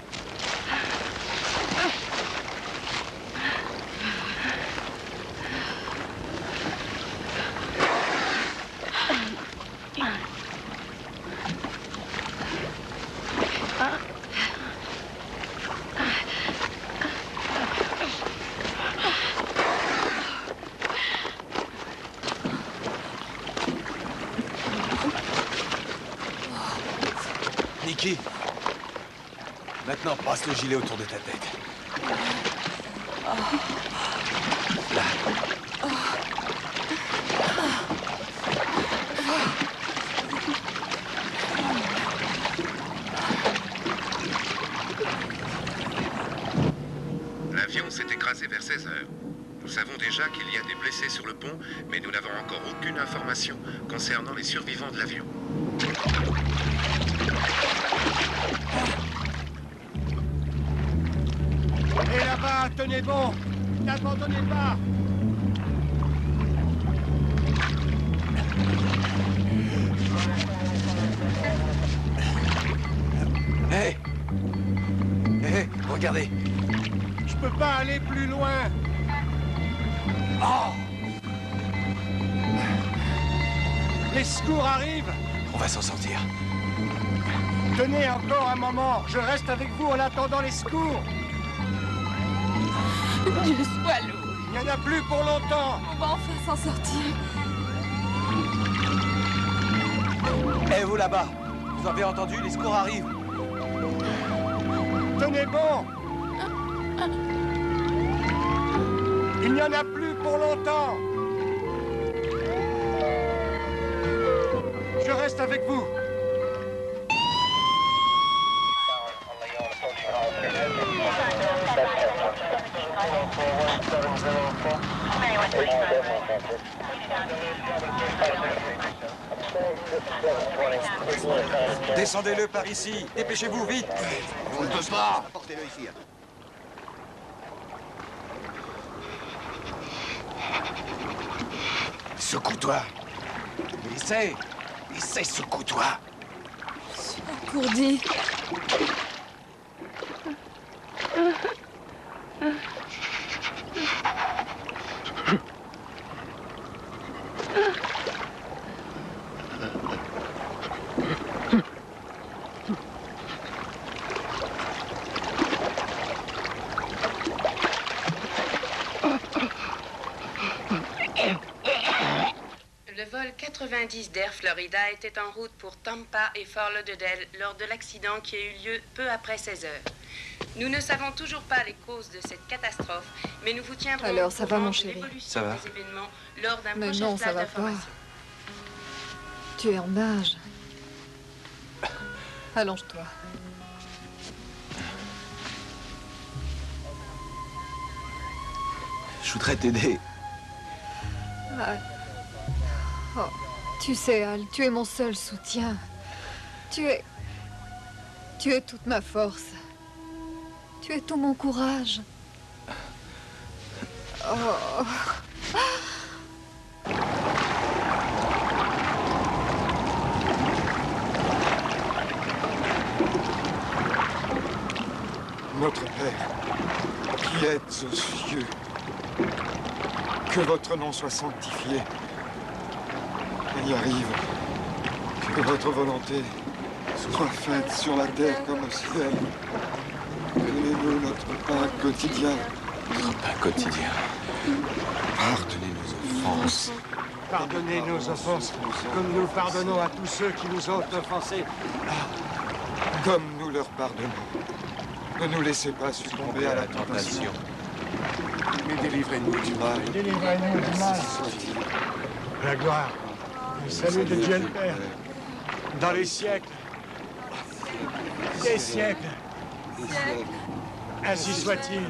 Nicky, maintenant passe le gilet autour de ta tête. Là. glissé sur le pont, mais nous n'avons encore aucune information concernant les survivants de l'avion. Et là-bas, tenez bon! N'abandonnez pas! Hé! Hé, regardez! Je peux pas aller plus loin! Oh! Les secours arrivent! On va s'en sortir. Tenez encore un moment, je reste avec vous en attendant les secours! Dieu soit loué. Il n'y en a plus pour longtemps! On va enfin s'en sortir. Eh, vous là-bas! Vous avez entendu? Les secours arrivent! Tenez bon! Il n'y en a plus pour longtemps! Je reste avec vous! Descendez-le par ici. Dépêchez-vous, vite. On ne peut pas. Portez-le ici. Secoue-toi. Essaie. Essaie, secoue-toi. Je suis engourdie. Le vol 90 d'Air Florida était en route pour Tampa et Fort Lauderdale lors de l'accident qui a eu lieu peu après 16 heures. Nous ne savons toujours pas les causes de cette catastrophe, mais nous vous tiendrons Alors, ça au va, courant mon de chéri? l'évolution Ça va. des événements lors d'un Mais prochain non, ça flash va pas. d'information. Tu es en nage. Allonge-toi. Je voudrais t'aider. Al. Oh, tu sais, Al, tu es mon seul soutien. Tu es toute ma force. Tu es tout mon courage. Oh. Notre Père, qui êtes aux cieux, que votre nom soit sanctifié. Et y arrive. Que votre volonté soit faite sur la terre comme au ciel. Donnez-nous notre pain quotidien. Notre pain quotidien. Pardonnez nos offenses. Pardonnez nos offenses, comme nous pardonnons à tous ceux qui nous ont offensés. Comme nous leur pardonnons. Ne nous laissez pas succomber à la tentation. Mais délivrez-nous du mal. Délivrez-nous du mal. La gloire, le salut de Dieu le Père, dans les siècles, des siècles. Ainsi soit-il.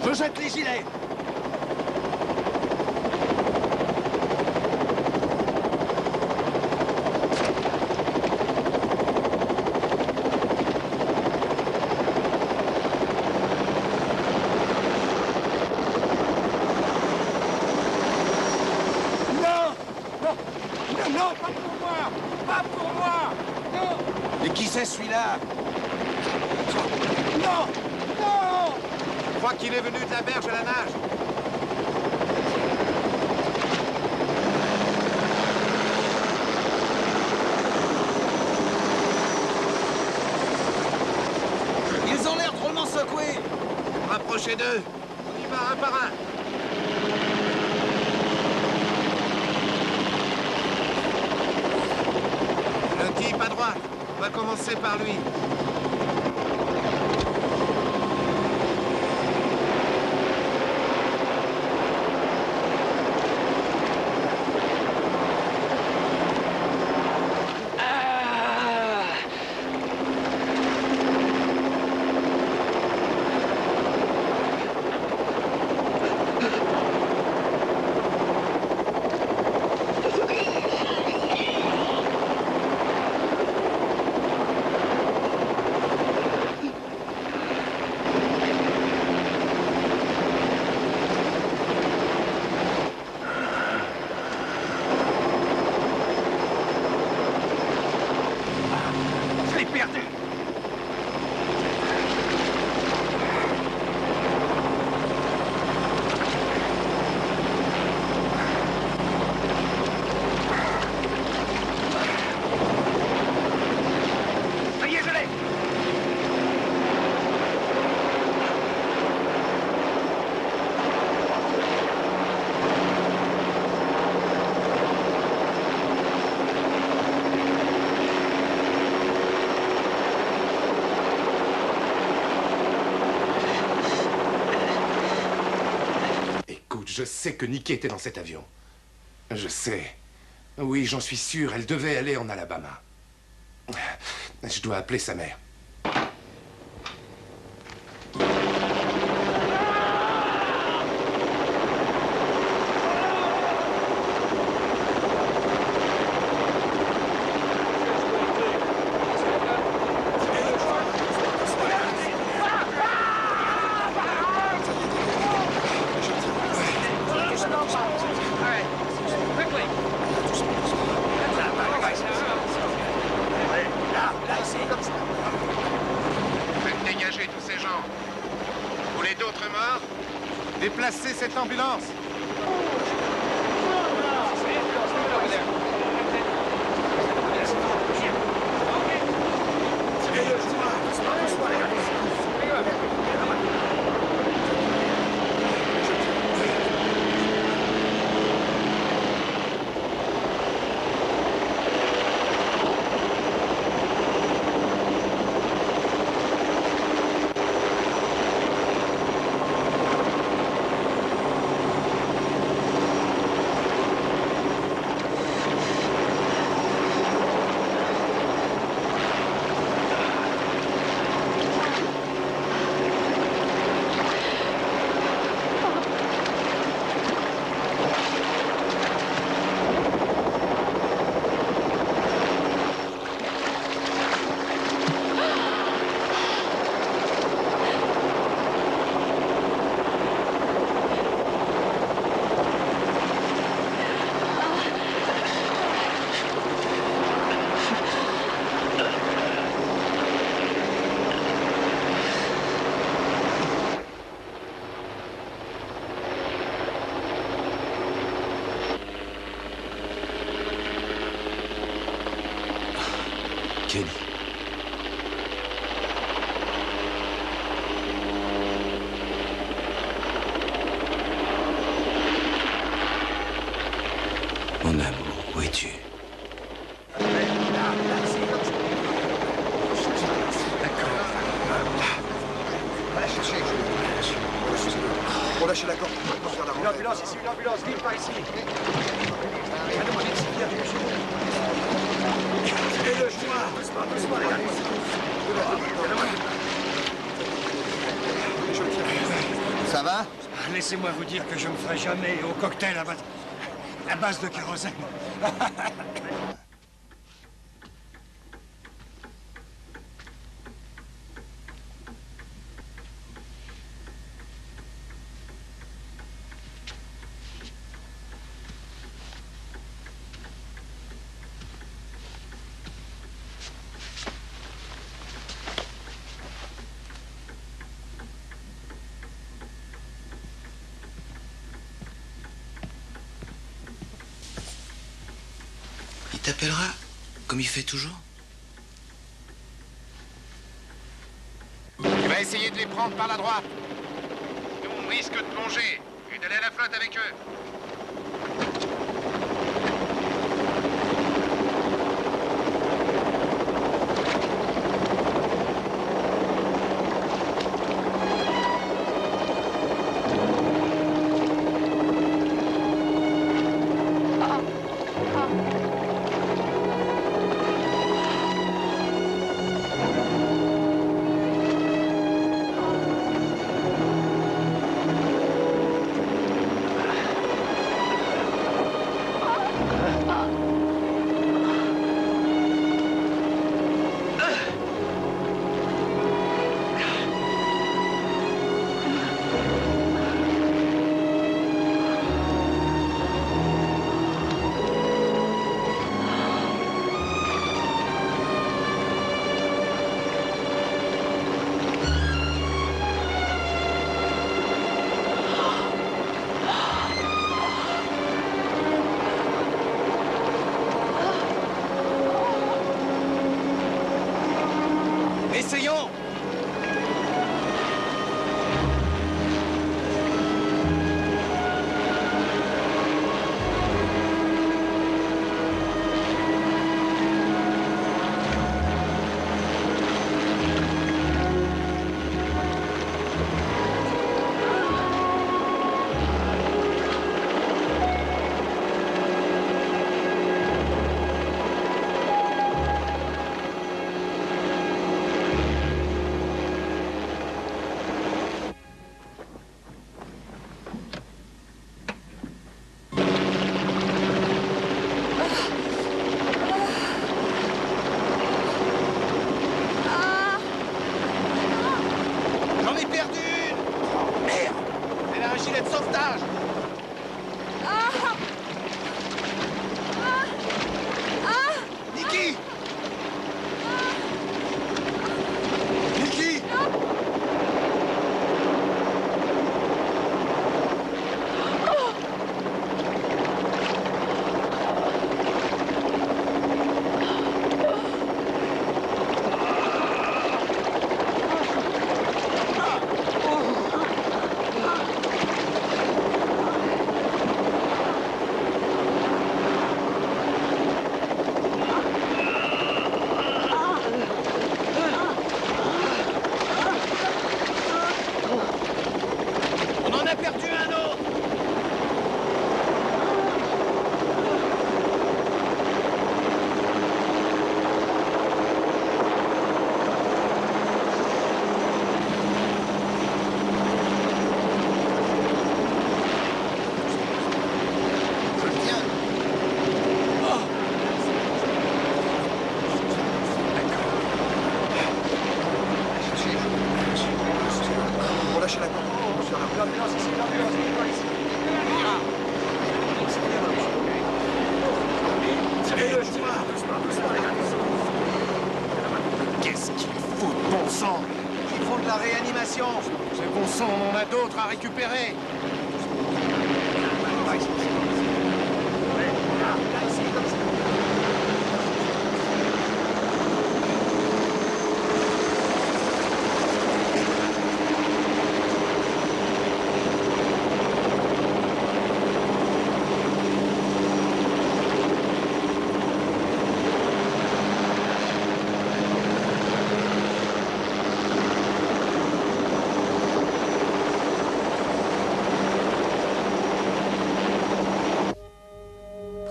Je jette les gilets. Non, pas pour moi! Pas pour moi! Non! Et qui c'est celui-là? Non! Non! Je crois qu'il est venu de la berge à la nage. Ils ont l'air drôlement secoués! Dépêchez d'eux. On y va un par un. Le type à droite. On va commencer par lui. Je sais que Nikki était dans cet avion. Je sais. Oui, j'en suis sûr, elle devait aller en Alabama. Je dois appeler sa mère. Déplacez cette ambulance. Kenny. Mon amour, où es-tu? On lâche la corde. Une ambulance ici, une ambulance, vite par ici. Et le chemin. Doucement, les gars. Ça va? Laissez-moi vous dire que je me ferai jamais au cocktail à base de kérosène. Il t'appellera comme il fait toujours. Tu vas essayer de les prendre par la droite. que de plonger et d'aller à la flotte avec eux. Essayons! J'en ai perdu une! Oh, merde! Elle a un gilet de sauvetage! Nikki! Nikki! On en a perdu un autre! Je le tiens. Oh. On lâche la corde. L'ambulance ici, l'ambulance, ici. Qu'est-ce qu'il faut de bon sang? Ils font de la réanimation. C'est bon sang, on en a d'autres à récupérer.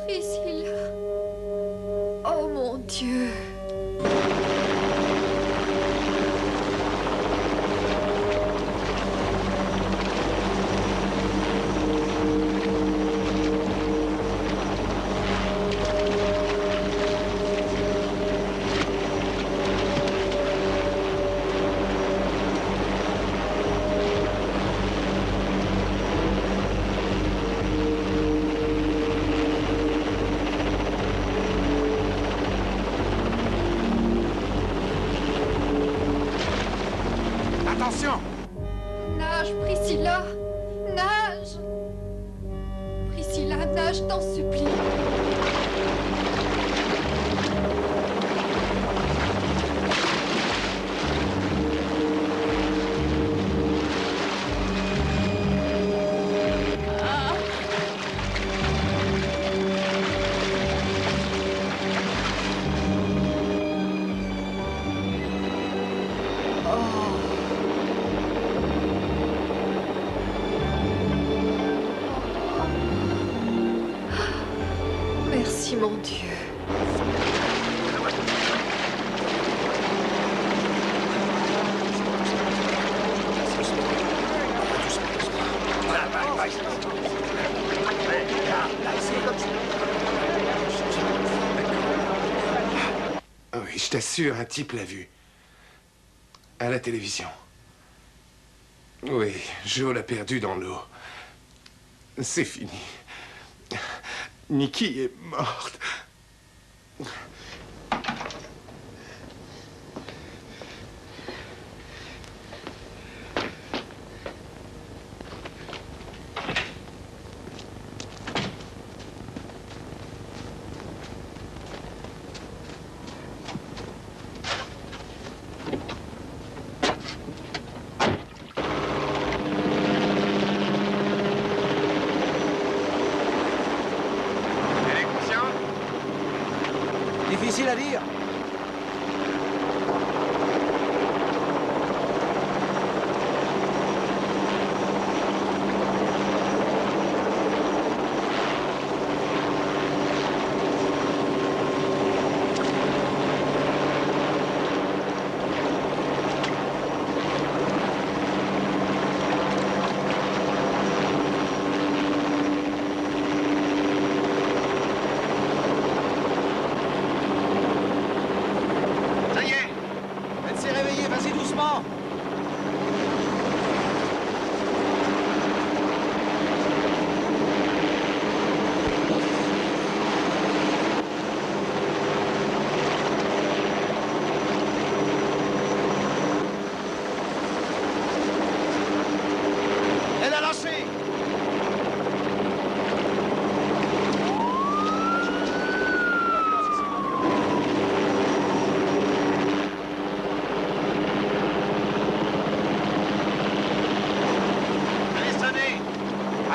Priscilla. Oh mon Dieu. Attention! Nage, Priscilla. Nage. Priscilla, nage, t'en supplie. merci, mon Dieu. Ah oui, je t'assure, un type l'a vu. À la télévision. Oui, Joe l'a perdu dans l'eau. C'est fini. Nikki est morte. Difficile à dire.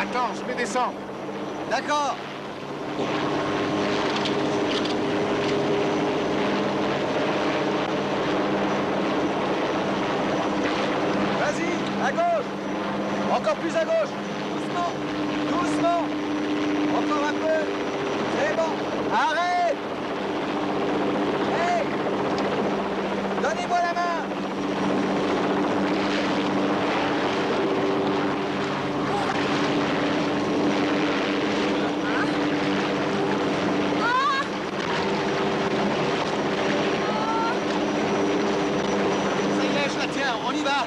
Attends, je vais descendre. D'accord. Vas-y, à gauche. Encore plus à gauche. Doucement. Doucement. Encore un peu. C'est bon. Arrête. Hey. Donnez-moi la main. On y va.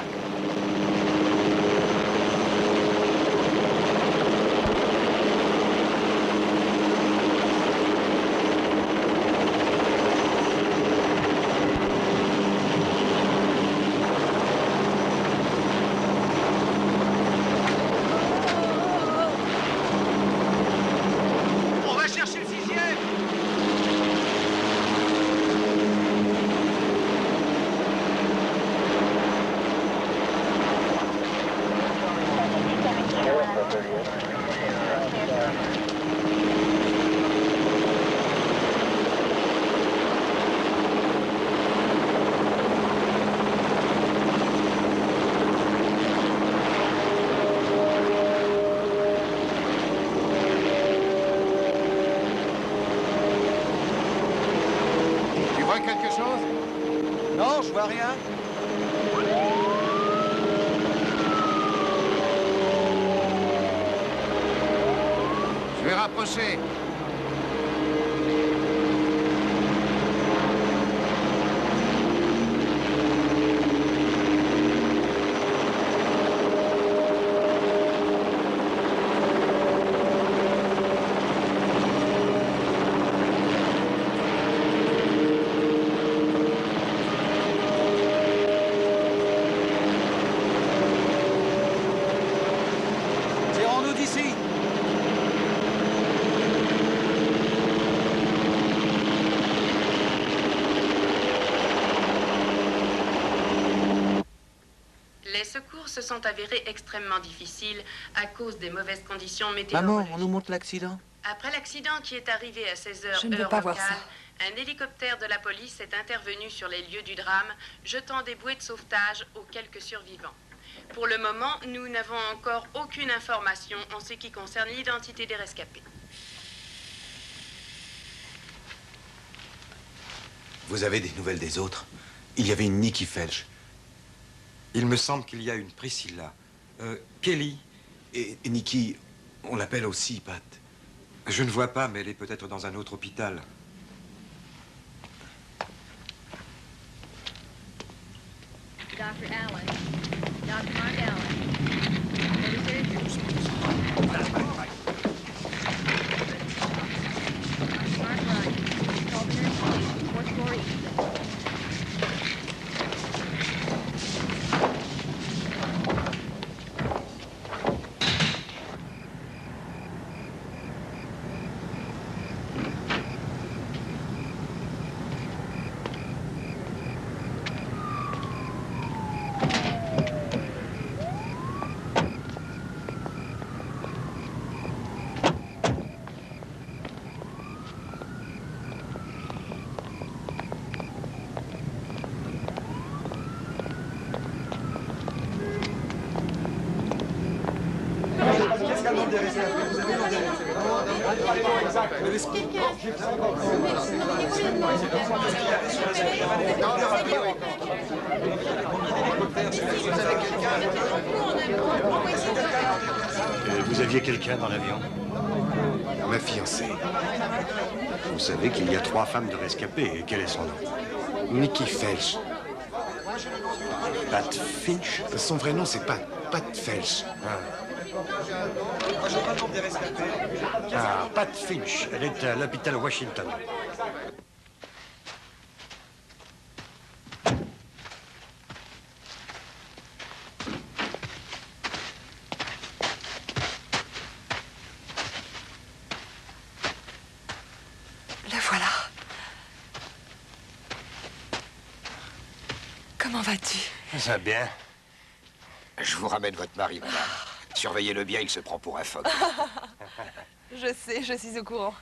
On va chercher le 6e. Tu vois quelque chose? Non, je vois rien. Je vais rapprocher. Tirons-nous d'ici. Les secours se sont avérés extrêmement difficiles à cause des mauvaises conditions Maman, météorologiques. on nous montre l'accident. Après l'accident qui est arrivé à 16h Je ne veux heure pas voir locale, ça. un hélicoptère de la police est intervenu sur les lieux du drame, jetant des bouées de sauvetage aux quelques survivants. Pour le moment, nous n'avons encore aucune information en ce qui concerne l'identité des rescapés. Vous avez des nouvelles des autres? Il y avait une Nikki Felch. Il me semble qu'il y a une Priscilla. Kelly. Et Nikki, on l'appelle aussi, Pat. Je ne vois pas, mais elle est peut-être dans un autre hôpital. Dr. Allen. Dr. Mark Allen. Vous aviez quelqu'un dans l'avion? Ma fiancée. Vous savez qu'il y a 3 femmes de rescapés. Et quel est son nom? Nikki Felch. Pat Finch? Son vrai nom, c'est Pat Felch. Ah, Pat Finch. Elle est à l'hôpital Washington. Le voilà. Comment vas-tu? Ça va bien. Je vous ramène votre mari, madame. Surveillez-le bien, il se prend pour un phoque. Je sais, je suis au courant.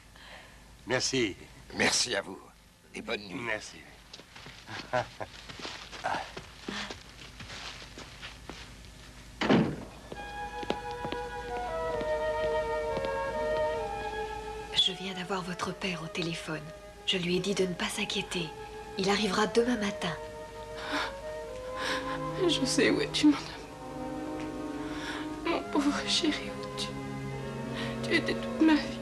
Merci. Merci à vous. Et bonne nuit. Merci. Je viens d'avoir votre père au téléphone. Je lui ai dit de ne pas s'inquiéter. Il arrivera demain matin. Je sais où es-tu, mon amour. Mon pauvre chéri, où es-tu? Tu étais toute ma vie.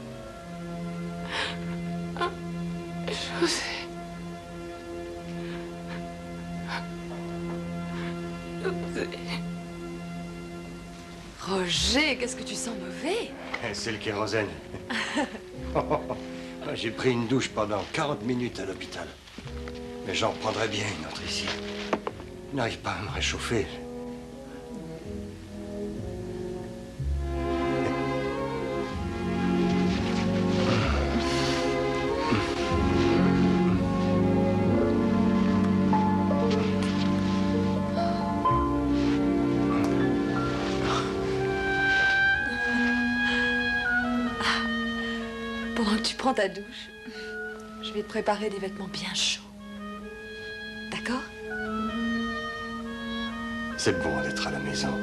Ah, José. José. Roger, qu'est-ce que tu sens mauvais? C'est le kérosène. J'ai pris une douche pendant 40 minutes à l'hôpital. Mais j'en reprendrai bien une autre ici. Je n'arrive pas à me réchauffer. Pendant que tu prends ta douche, je vais te préparer des vêtements bien chauds. D'accord? C'est bon d'être à la maison.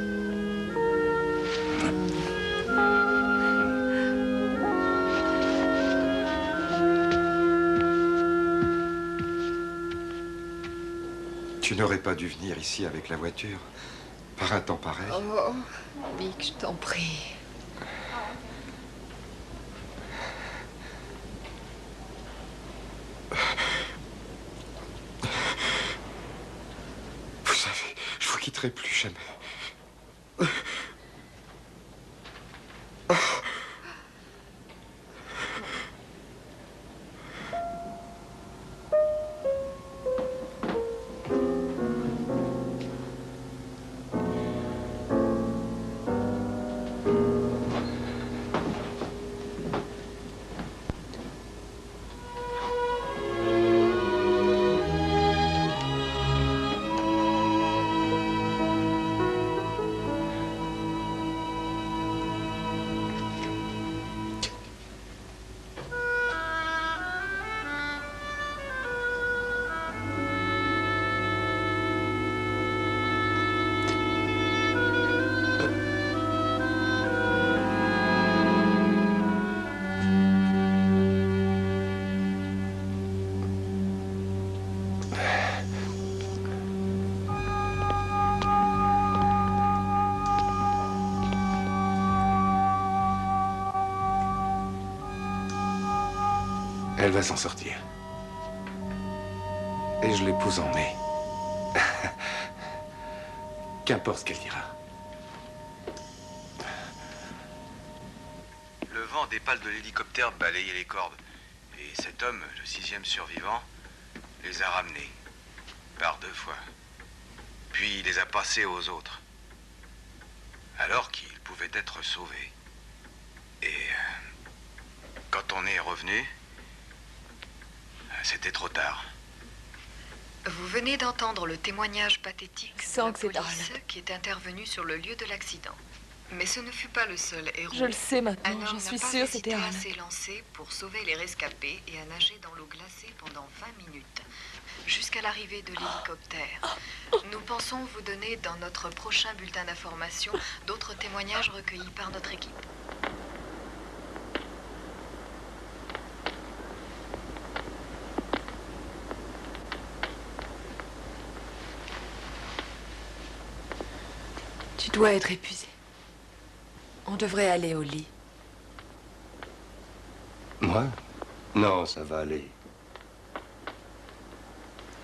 Tu n'aurais pas dû venir ici avec la voiture, par un temps pareil. Oh, Mick, je t'en prie. Vous savez, je vous quitterai plus jamais. Elle va s'en sortir. Et je l'épouse en mai. Qu'importe ce qu'elle dira. Le vent des pales de l'hélicoptère balayait les cordes. Et cet homme, le 6e survivant, les a ramenés. Par 2 fois. Puis il les a passés aux autres. Alors qu'ils pouvaient être sauvés. Et quand on est revenu, c'était trop tard. Vous venez d'entendre le témoignage pathétique de la police qui est intervenue sur le lieu de l'accident. Mais ce ne fut pas le seul héros. Je le sais maintenant, Un homme j'en suis n'a pas sûre, c'était hésité à Alan. s'élancer pour sauver les rescapés et à nager dans l'eau glacée pendant 20 minutes, jusqu'à l'arrivée de l'hélicoptère. Nous pensons vous donner dans notre prochain bulletin d'information d'autres témoignages recueillis par notre équipe. Tu dois être épuisé. On devrait aller au lit. Moi? Non, ça va aller.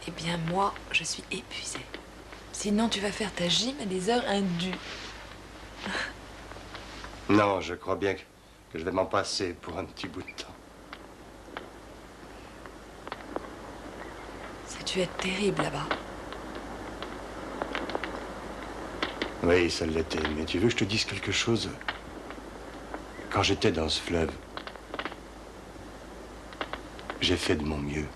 Eh bien, moi, je suis épuisée. Sinon, tu vas faire ta gym à des heures indues. Non, je crois bien que je vais m'en passer pour un petit bout de temps. Ça a dû être terrible là-bas. Oui, ça l'était. Mais tu veux que je te dise quelque chose? Quand j'étais dans ce fleuve, j'ai fait de mon mieux.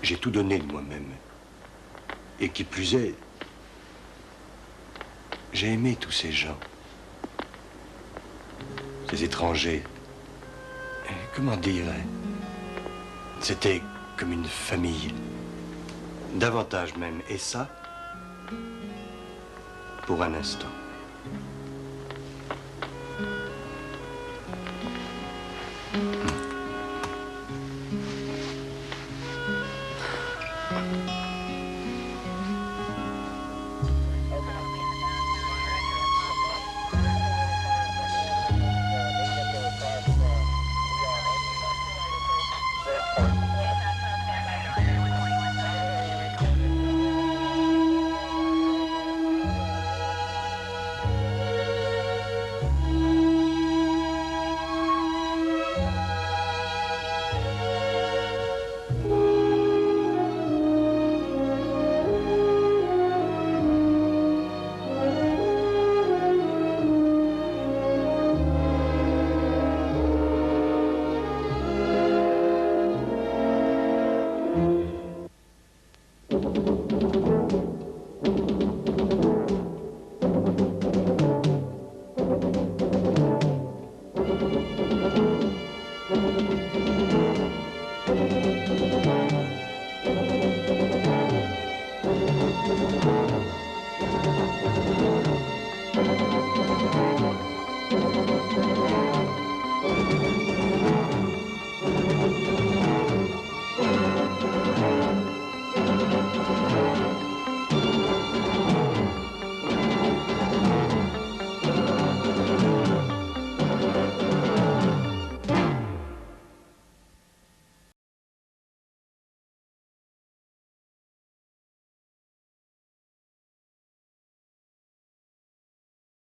J'ai tout donné de moi-même. Et qui plus est, j'ai aimé tous ces gens. Ces étrangers. Comment dire? C'était comme une famille. Davantage même. Et ça, pour un instant.